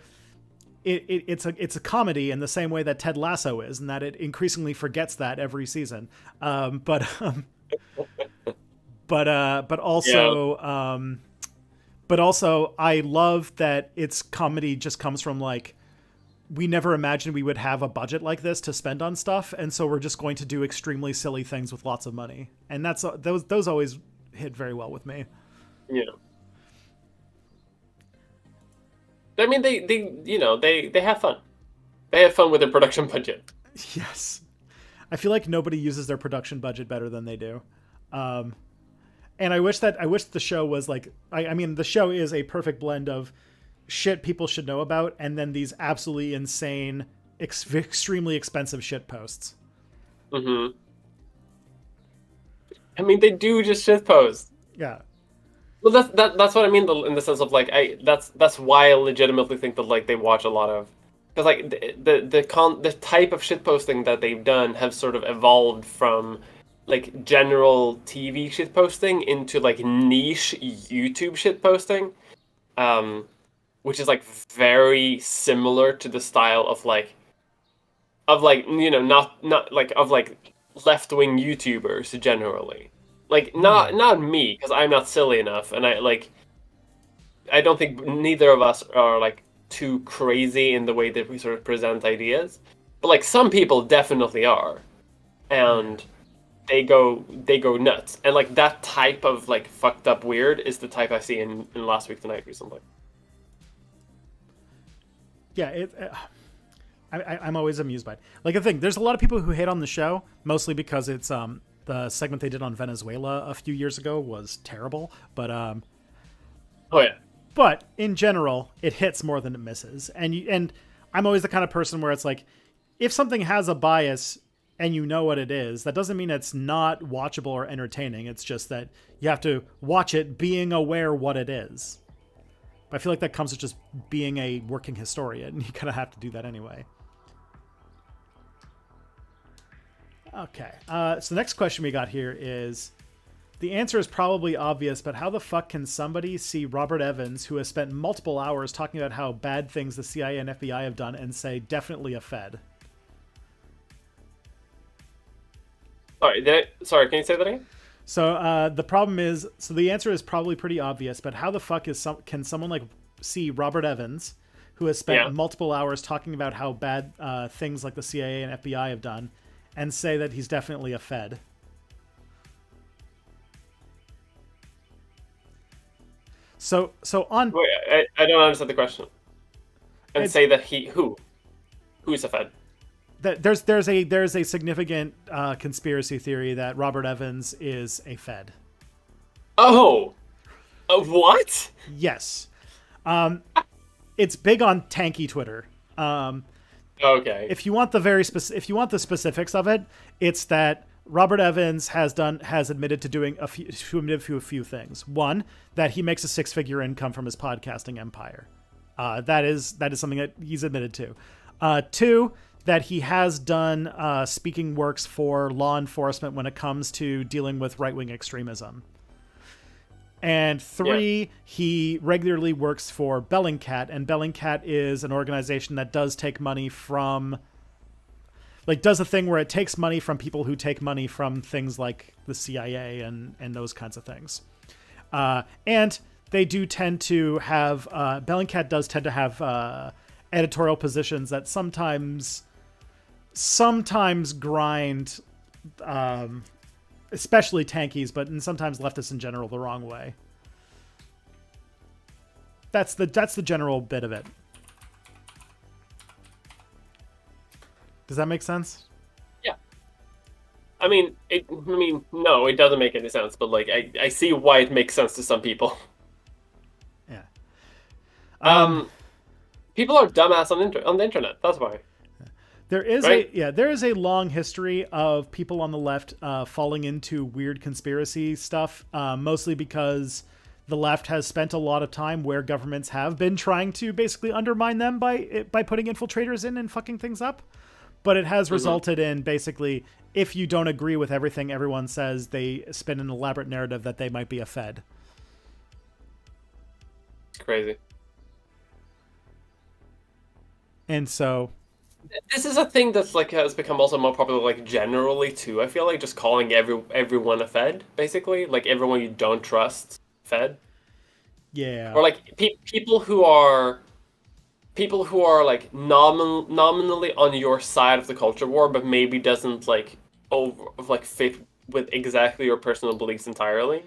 it's a comedy in the same way that Ted Lasso is, and that it increasingly forgets that every season. But also I love that its comedy just comes from like, we never imagined we would have a budget like this to spend on stuff, and so we're just going to do extremely silly things with lots of money, and those always hit very well with me. Yeah. I mean, they have fun. They have fun with their production budget. Yes. I feel like nobody uses their production budget better than they do. And I wish the show was like, I mean, the show is a perfect blend of shit people should know about and then these absolutely insane, extremely expensive shit posts. Mm-hmm. I mean, they do just shit post. Yeah. Well, that's what I mean in the sense of like that's why I legitimately think that like they watch a lot of, because like the type of shitposting that they've done have sort of evolved from like general TV shitposting into like niche YouTube shitposting, which is like very similar to the style of like not like of like left-wing YouTubers generally. Like not me, because I'm not silly enough, and I don't think neither of us are like too crazy in the way that we sort of present ideas. But like some people definitely are. And they go nuts. And like that type of like fucked up weird is the type I see in Last Week Tonight recently. Yeah, I'm always amused by it. Like the thing, there's a lot of people who hate on the show, mostly because it's the segment they did on Venezuela a few years ago was terrible. But oh yeah. But in general, it hits more than it misses. And I'm always the kind of person where it's like, if something has a bias and you know what it is, that doesn't mean it's not watchable or entertaining. It's just that you have to watch it being aware what it is. But I feel like that comes with just being a working historian. You kind of have to do that anyway. Okay. So the next question we got here is, the answer is probably obvious, but how the fuck can somebody see Robert Evans, who has spent multiple hours talking about how bad things the CIA and FBI have done, and say, definitely a Fed? Sorry, can you say that again? So the problem is, so the answer is probably pretty obvious, but how the fuck can someone like see Robert Evans, who has spent multiple hours talking about how bad things like the CIA and FBI have done, and say that he's definitely a Fed? So on. Wait, I don't understand the question. And say that who's a Fed? There's a significant conspiracy theory that Robert Evans is a Fed. Oh, what? Yes, it's big on tanky Twitter. Okay. If you want the specifics of it, it's that Robert Evans has admitted to doing a few things. One, that he makes a 6-figure income from his podcasting empire. That is something that he's admitted to. Two, that he has done speaking works for law enforcement when it comes to dealing with right-wing extremism. And three, he regularly works for Bellingcat, and Bellingcat is an organization that does take money from, like, does a thing where it takes money from people who take money from things like the CIA and those kinds of things. And they do tend to have, Bellingcat does tend to have editorial positions that sometimes grind, especially tankies, but sometimes leftists in general, the wrong way. That's the general bit of it. Does that make sense? Yeah. I mean, no, it doesn't make any sense, but like, I see why it makes sense to some people. Yeah. People are dumbass on the internet. That's why. There is a long history of people on the left falling into weird conspiracy stuff, mostly because the left has spent a lot of time where governments have been trying to basically undermine them by putting infiltrators in and fucking things up. But it has resulted in basically, if you don't agree with everything everyone says, they spin an elaborate narrative that they might be a Fed. It's crazy. And so this is a thing that's like has become also more popular, like generally too. I feel like just calling everyone a Fed, basically, like everyone you don't trust, Fed. Yeah. Or like people who are like nominally on your side of the culture war, but maybe doesn't like fit with exactly your personal beliefs entirely.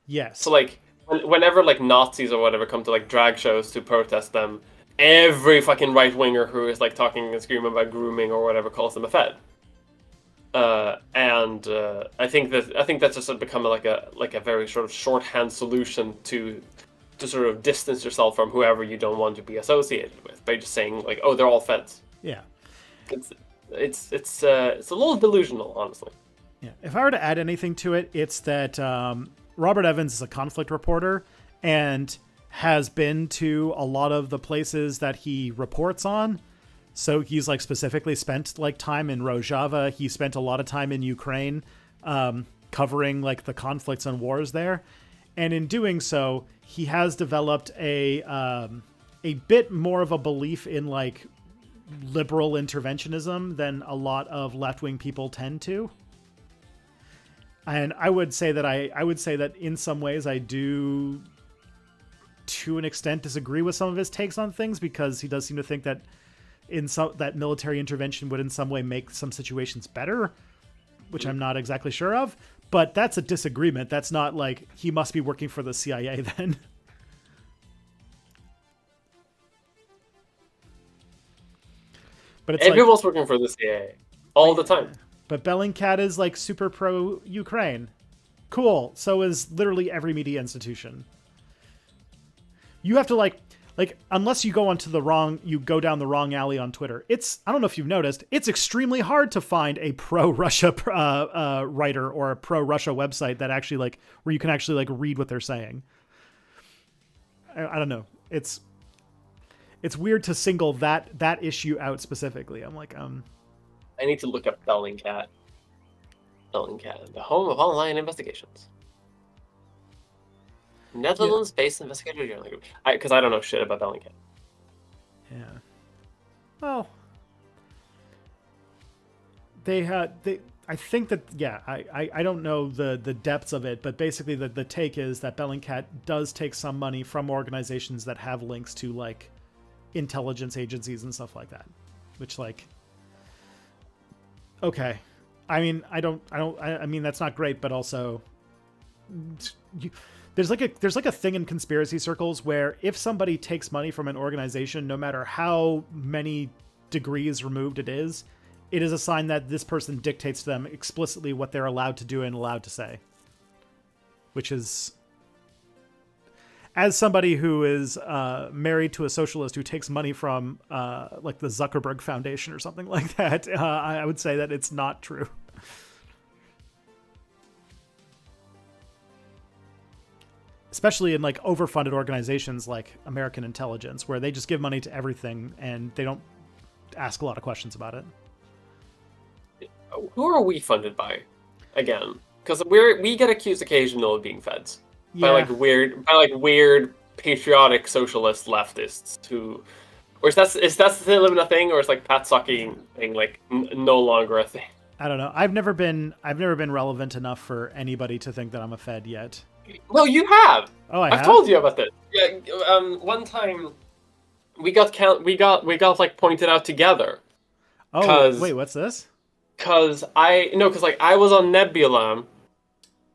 Yes. So like whenever like Nazis or whatever come to like drag shows to protest them, every fucking right winger who is like talking and screaming about grooming or whatever calls them a Fed. I think that's just become like a very sort of shorthand solution to sort of distance yourself from whoever you don't want to be associated with by just saying like, oh, they're all Feds. Yeah. It's a little delusional, honestly. Yeah. If I were to add anything to it, it's that Robert Evans is a conflict reporter and has been to a lot of the places that he reports on. So he's like specifically spent like time in Rojava. He spent a lot of time in Ukraine, covering like the conflicts and wars there. And in doing so, he has developed a bit more of a belief in like liberal interventionism than a lot of left-wing people tend to. And I would say that in some ways I do, to an extent, disagree with some of his takes on things, because he does seem to think that that military intervention would in some way make some situations better, which I'm not exactly sure of. But that's a disagreement. That's not like he must be working for the CIA then. But it's everyone's working for the CIA all the time. But Bellingcat is like super pro Ukraine. Cool. So is literally every media institution. You have to like unless you go down the wrong alley on Twitter. I don't know if you've noticed, it's extremely hard to find a pro-Russia writer or a pro-Russia website that actually where you can actually read what they're saying. I don't know. It's weird to single that issue out specifically. I'm like, I need to look up Bellingcat. Bellingcat, the home of online investigations. Netherlands-based investigative journal group. Because I don't know shit about Bellingcat. Yeah. Well, I think that, yeah, I don't know the depths of it, but basically the take is that Bellingcat does take some money from organizations that have links to intelligence agencies and stuff like that, which okay. I mean, I mean, that's not great, but also there's a thing in conspiracy circles where if somebody takes money from an organization, no matter how many degrees removed it is a sign that this person dictates to them explicitly what they're allowed to do and allowed to say. Which is, as somebody who is married to a socialist who takes money from the Zuckerberg Foundation or something like that, I would say that it's not true. Especially in overfunded organizations like American Intelligence, where they just give money to everything and they don't ask a lot of questions about it. Who are we funded by, again? Because we get accused occasionally of being feds by weird patriotic socialist leftists who, or is that still even a thing, or is pat sucking thing no longer a thing? I don't know. I've never been relevant enough for anybody to think that I'm a fed yet. No, you have. Oh, I've told you about this. Yeah, one time we got pointed out together. Oh, wait, what's this? Because I was on Nebula,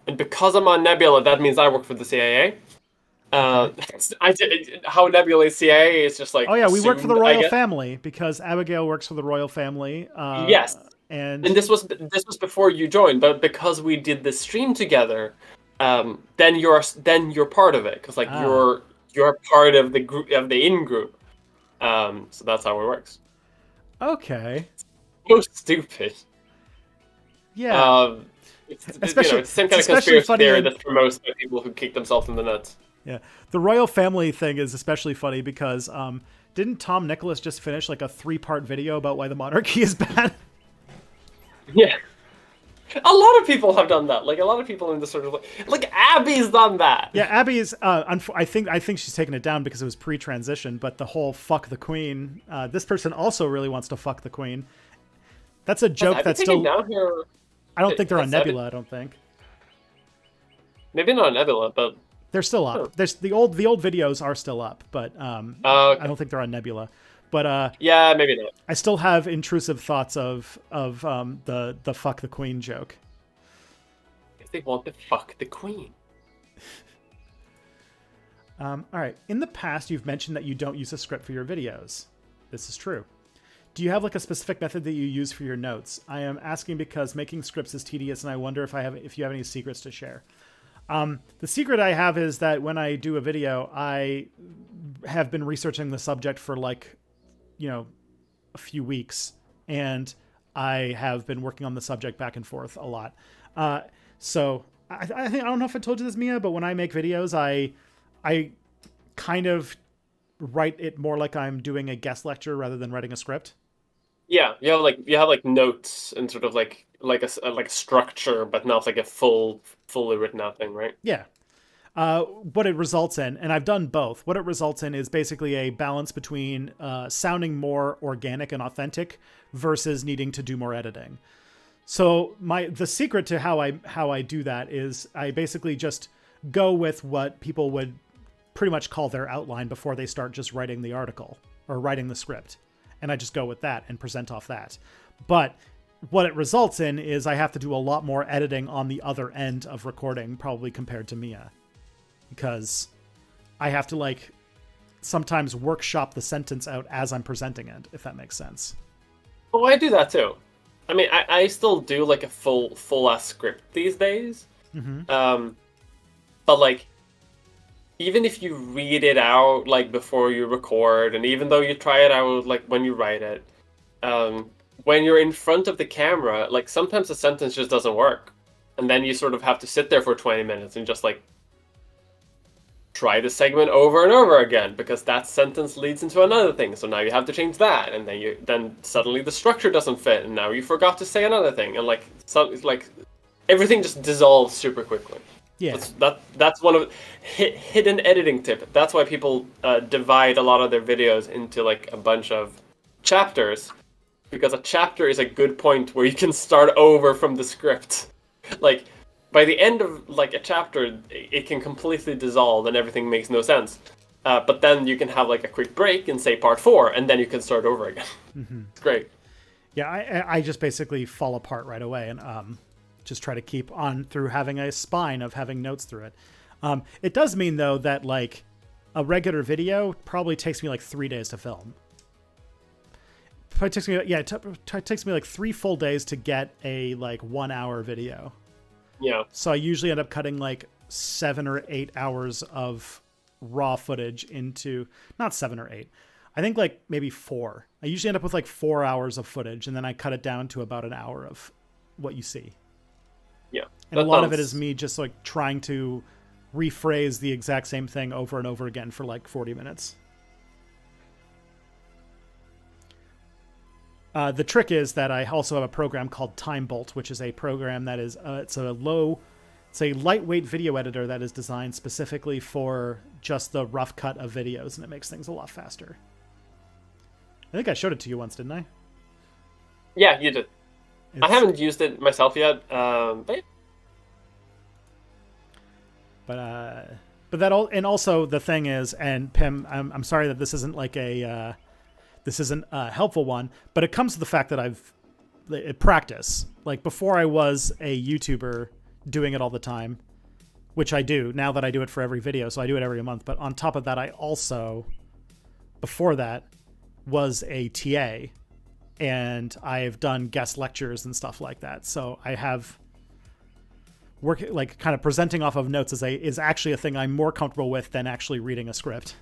and because I'm on Nebula, that means I work for the CIA. I did how Nebula is CIA is just oh yeah, we work for the royal family because Abigail works for the royal family. Yes, and this was before you joined, but because we did this stream together. Then you're part of it because you're part of the group of the in group. So that's how it works. Okay. So stupid. Yeah. It's the same kind of conspiracy theory that's promoted by people who kick themselves in the nuts. Yeah, the royal family thing is especially funny because didn't Tom Nicholas just finish a 3-part video about why the monarchy is bad? Yeah. A lot of people have done that. A lot of people in this sort of Abby's done that. Yeah, Abby's. I think she's taken it down because it was pre-transition. But the whole "fuck the queen." This person also really wants to fuck the queen. That's a joke. That's still down here. I don't think they're on Nebula. I don't think. Maybe not on Nebula, but they're still up. There's the old videos are still up, but okay. I don't think they're on Nebula. But yeah, maybe not. I still have intrusive thoughts of the fuck the queen joke. If they want to fuck the queen. All right. In the past, you've mentioned that you don't use a script for your videos. This is true. Do you have a specific method that you use for your notes? I am asking because making scripts is tedious, and I wonder if you have any secrets to share. The secret I have is that when I do a video, I have been researching the subject for a few weeks, and I have been working on the subject back and forth a lot. So I don't know if I told you this, Mia, but when I make videos, I kind of write it more like I'm doing a guest lecture rather than writing a script. Yeah, you have notes and sort of like a structure, but not a fully written out thing, right? Yeah. What it results in, and I've done both, what it results in is basically a balance between sounding more organic and authentic versus needing to do more editing. So the secret to how I do that is I basically just go with what people would pretty much call their outline before they start just writing the article or writing the script. And I just go with that and present off that. But what it results in is I have to do a lot more editing on the other end of recording, probably compared to Mia. Because I have to like sometimes workshop the sentence out as I'm presenting it, if that makes sense. Oh, I do that too. I mean, I still do like a full ass script these days. Mm-hmm. But like, even if you read it out like before you record, and even though you try it out like when you write it, when you're in front of the camera, like sometimes the sentence just doesn't work, and then you sort of have to sit there for 20 minutes and just like try the segment over and over again because that sentence leads into another thing. So now you have to change that, and then suddenly the structure doesn't fit, and now you forgot to say another thing, and like everything just dissolves super quickly. Yeah, that's one of hidden editing tip. That's why people divide a lot of their videos into like a bunch of chapters, because a chapter is a good point where you can start over from the script. Like, by the end of like a chapter, it can completely dissolve and everything makes no sense. But then you can have like a quick break and say part 4, and then you can start over again. Mm-hmm. It's great. Yeah, I just basically fall apart right away and just try to keep on through having a spine of having notes through it. It does mean though that like a regular video probably takes me like 3 days to film. It takes me like 3 full days to get a like 1 hour video. Yeah. So I usually end up cutting like 7 or 8 hours of raw footage into, not 7 or 8. I think like maybe 4. I usually end up with like 4 hours of footage, and then I cut it down to about an hour of what you see. Yeah. And a lot of it is me just like trying to rephrase the exact same thing over and over again for like 40 minutes. The trick is that I also have a program called Time Bolt, which is a program that is it's a lightweight video editor that is designed specifically for just the rough cut of videos, and it makes things a lot faster. I think I showed it to you once, didn't I? Yeah, you did. I haven't used it myself yet, but that all, and also the thing is, and Pim, I'm sorry that this isn't like this isn't a helpful one, but it comes to the fact that I've practice. Like before I was a YouTuber doing it all the time, which I do now that I do it for every video. So I do it every month. But on top of that, I also, before that, was a TA, and I've done guest lectures and stuff like that. So I have work, like kind of presenting off of notes is actually a thing I'm more comfortable with than actually reading a script.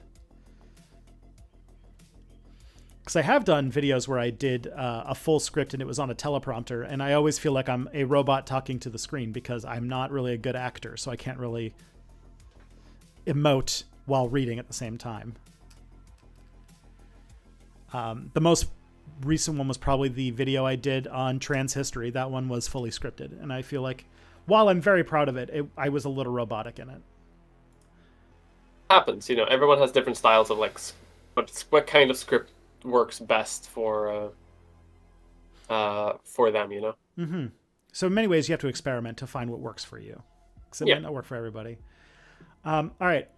Because I have done videos where I did a full script and it was on a teleprompter, and I always feel like I'm a robot talking to the screen because I'm not really a good actor, so I can't really emote while reading at the same time. The most recent one was probably the video I did on trans history. That one was fully scripted, and I feel like while I'm very proud of it, I was a little robotic in it. Happens, everyone has different styles of like what kind of script works best for them, Mm-hmm. So in many ways you have to experiment to find what works for you, because it might not work for everybody. All right,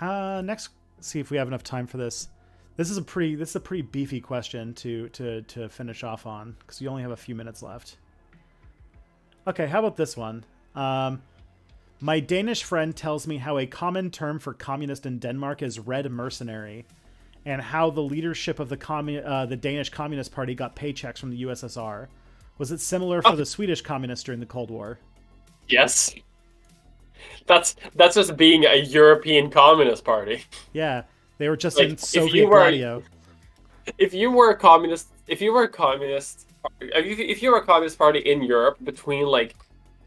next, see if we have enough time for this. This is a pretty beefy question to finish off on, because you only have a few minutes left. Okay, how about this one? My Danish friend tells me how a common term for communist in Denmark is red mercenary, and how the leadership of the Danish Communist Party got paychecks from the USSR. Was it similar for the Swedish communists during the Cold War? Yes. That's just being a European Communist Party. Yeah, they were just like, in Soviet Gladio. If you were a communist party in Europe between like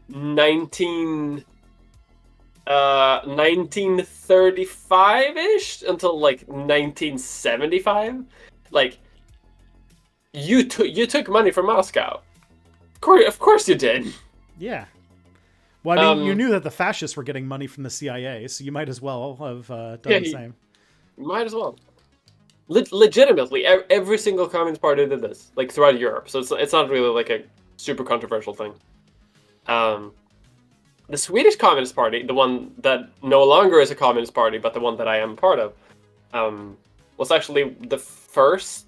1935-ish until like 1975, like you took money from Moscow. Of course you did. Yeah. Well, I mean, you knew that the fascists were getting money from the CIA, so you might as well have done the same. Might as well. Legitimately, every single Communist Party did this, like throughout Europe. So it's not really like a super controversial thing. The Swedish Communist Party, the one that no longer is a communist party, but the one that I am part of, was actually the first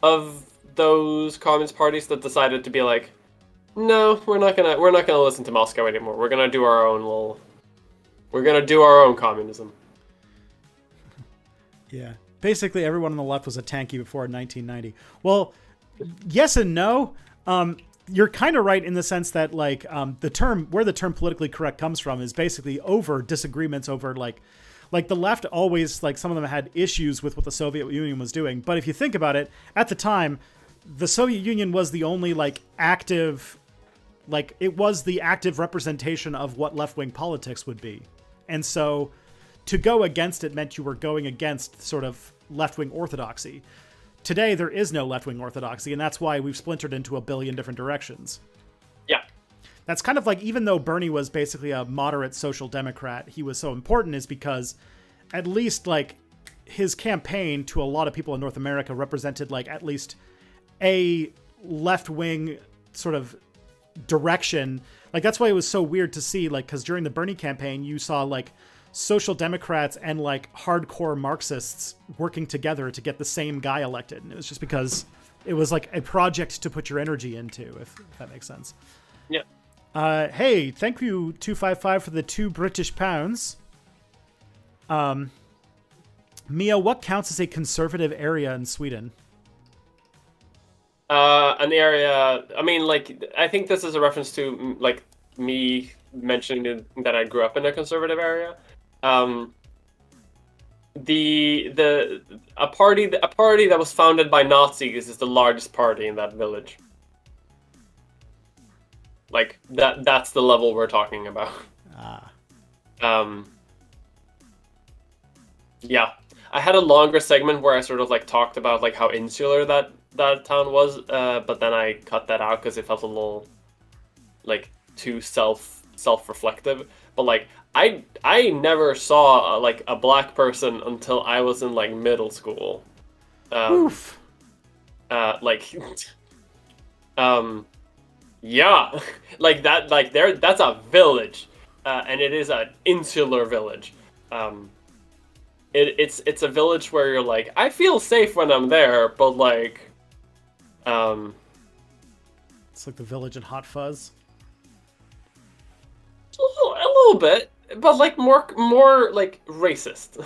of those communist parties that decided to be like, no, we're not gonna listen to Moscow anymore. We're gonna do our own communism. Yeah. Basically, everyone on the left was a tanky before 1990. Well, yes and no. You're kind of right in the sense that, like, the term politically correct comes from is basically over disagreements over, like the left always, like, some of them had issues with what the Soviet Union was doing. But if you think about it, at the time, the Soviet Union was the only, like, active, like, it was the active representation of what left-wing politics would be. And so to go against it meant you were going against sort of left-wing orthodoxy. Today, there is no left-wing orthodoxy, and that's why we've splintered into a billion different directions. Yeah. That's kind of like, even though Bernie was basically a moderate social democrat, he was so important is because at least, like, his campaign to a lot of people in North America represented, like, at least a left-wing sort of direction. Like, that's why it was so weird to see, like, because during the Bernie campaign, you saw, like, social democrats and, like, hardcore Marxists working together to get the same guy elected. And it was just because it was, like, a project to put your energy into, if that makes sense. Yeah. Hey, thank you, 255, for the £2 British. Mia, what counts as a conservative area in Sweden? An area, I mean, like, I think this is a reference to, like, me mentioning that I grew up in a conservative area. A party that was founded by Nazis is the largest party in that village. Like, that's the level we're talking about. Yeah. I had a longer segment where I sort of, like, talked about, like, how insular that town was, but then I cut that out because it felt a little, like, too self-reflective. But, like, I never saw like a black person until I was in, like, middle school. Oof. Like, yeah, like that, like that's a village, and it is an insular village. It's a village where you're like, I feel safe when I'm there, but, like, it's like the village in Hot Fuzz. A little bit, but, like, more like racist.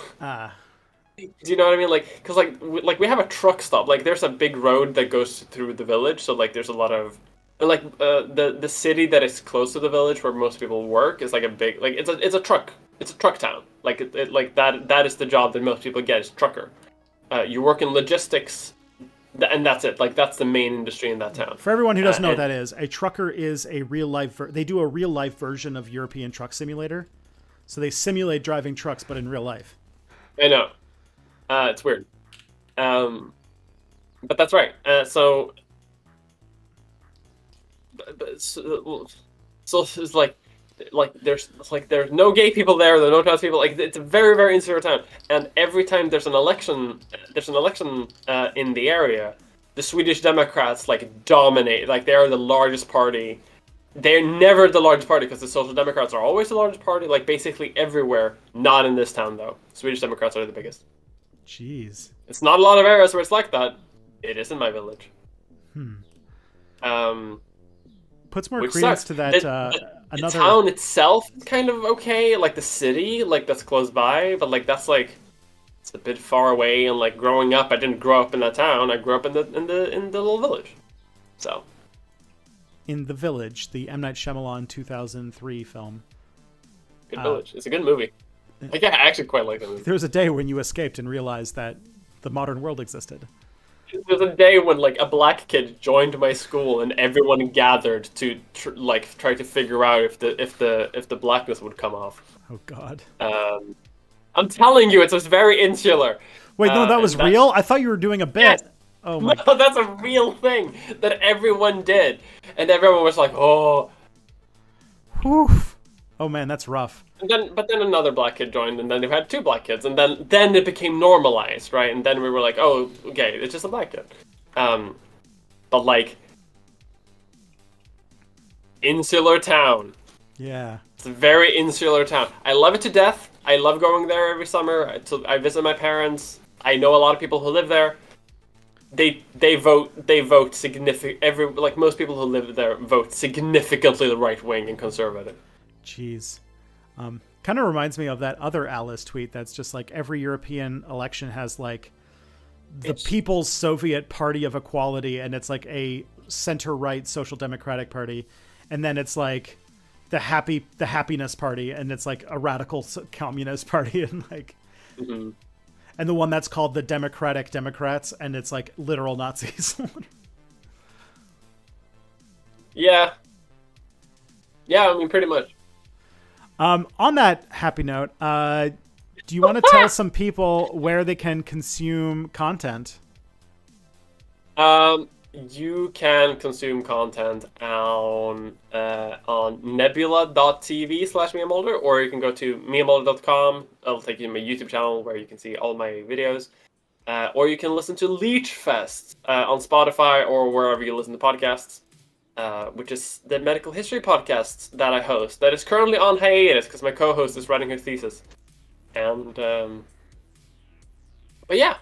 Do you know what I mean? Like, because, like we have a truck stop. Like, there's a big road that goes through the village, so, like, there's a lot of, and, like, the city that is close to the village where most people work is, like, a big, like, it's a truck town. Like, like that is the job that most people get, is trucker. You work in logistics, and that's it. Like, that's the main industry in that town. For everyone who doesn't know what that is, a trucker is a real life. They do a real life version of European Truck Simulator, so they simulate driving trucks, but in real life. I know, it's weird, but that's right. So it's like there's no gay people there. There are no trans people. Like, it's a very, very insular town. And every time there's an election in the area, the Swedish Democrats, like, dominate. Like, they are the largest party. They're never the largest party because the Social Democrats are always the largest party. Like, basically everywhere. Not in this town, though. Swedish Democrats are the biggest. Jeez. It's not a lot of areas where it's like that. It is in my village. Puts more credence to that. The town itself is kind of okay, like the city, like, that's close by, but, like, that's, like, it's a bit far away. And, like, growing up, I didn't grow up in that town. I grew up in the little village. So, In the Village, the M. Night Shyamalan 2003 film. Good Village. It's a good movie. Like, I actually quite like that movie. There was a day when you escaped and realized that the modern world existed. There was a day when, like, a black kid joined my school and everyone gathered to try to figure out if the blackness would come off. Oh God. I'm telling you, it was very insular. Wait, no, that was real? I thought you were doing a bit. Yes. Oh my. No, that's a real thing that everyone did, and everyone was like, "Oh." Whew. Oh man, that's rough. But then another black kid joined, and then they had two black kids, and then it became normalized, right? And then we were like, "Oh, okay, it's just a black kid." But, like, insular town. Yeah. It's a very insular town. I love it to death. I love going there every summer. I visit my parents. I know a lot of people who live there. They vote significant. Most people who live there vote significantly the right wing and conservative. Jeez. Kind of reminds me of that other Alice tweet that's just like every European election has like the People's Soviet Party of Equality, and it's like a center-right social democratic party, and then it's like the happiness party, and it's like a radical communist party, and like Mm-hmm. and the one that's called the Democratic Democrats, and it's like literal Nazis. Yeah. Yeah, I mean, pretty much. On that happy note, do you want to tell some people where they can consume content? You can consume content on nebula.tv/meamolder, or you can go to meamolder.com. It'll take you to my YouTube channel where you can see all my videos. Or you can listen to Leechfest on Spotify or wherever you listen to podcasts, which is the medical history podcast that I host. That is currently on hiatus because my co-host is writing her thesis. And, but yeah.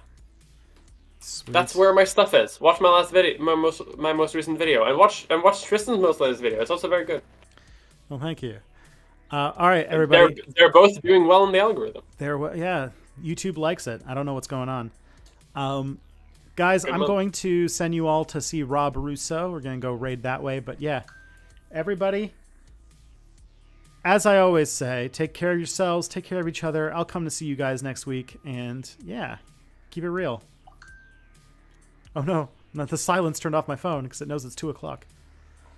Sweet. That's where my stuff is. Watch my last video, my most recent video, and watch Tristan's most latest video. It's also very good. Well, thank you. All right, everybody. They're both doing well in the algorithm. Yeah, YouTube likes it. I don't know what's going on. Guys, I'm going to send you all to see Rob Russo. We're going to go raid that way. But yeah, everybody, as I always say, take care of yourselves, take care of each other. I'll come to see you guys next week. And yeah, keep it real. Oh no, the silence turned off my phone because it knows it's 2 o'clock.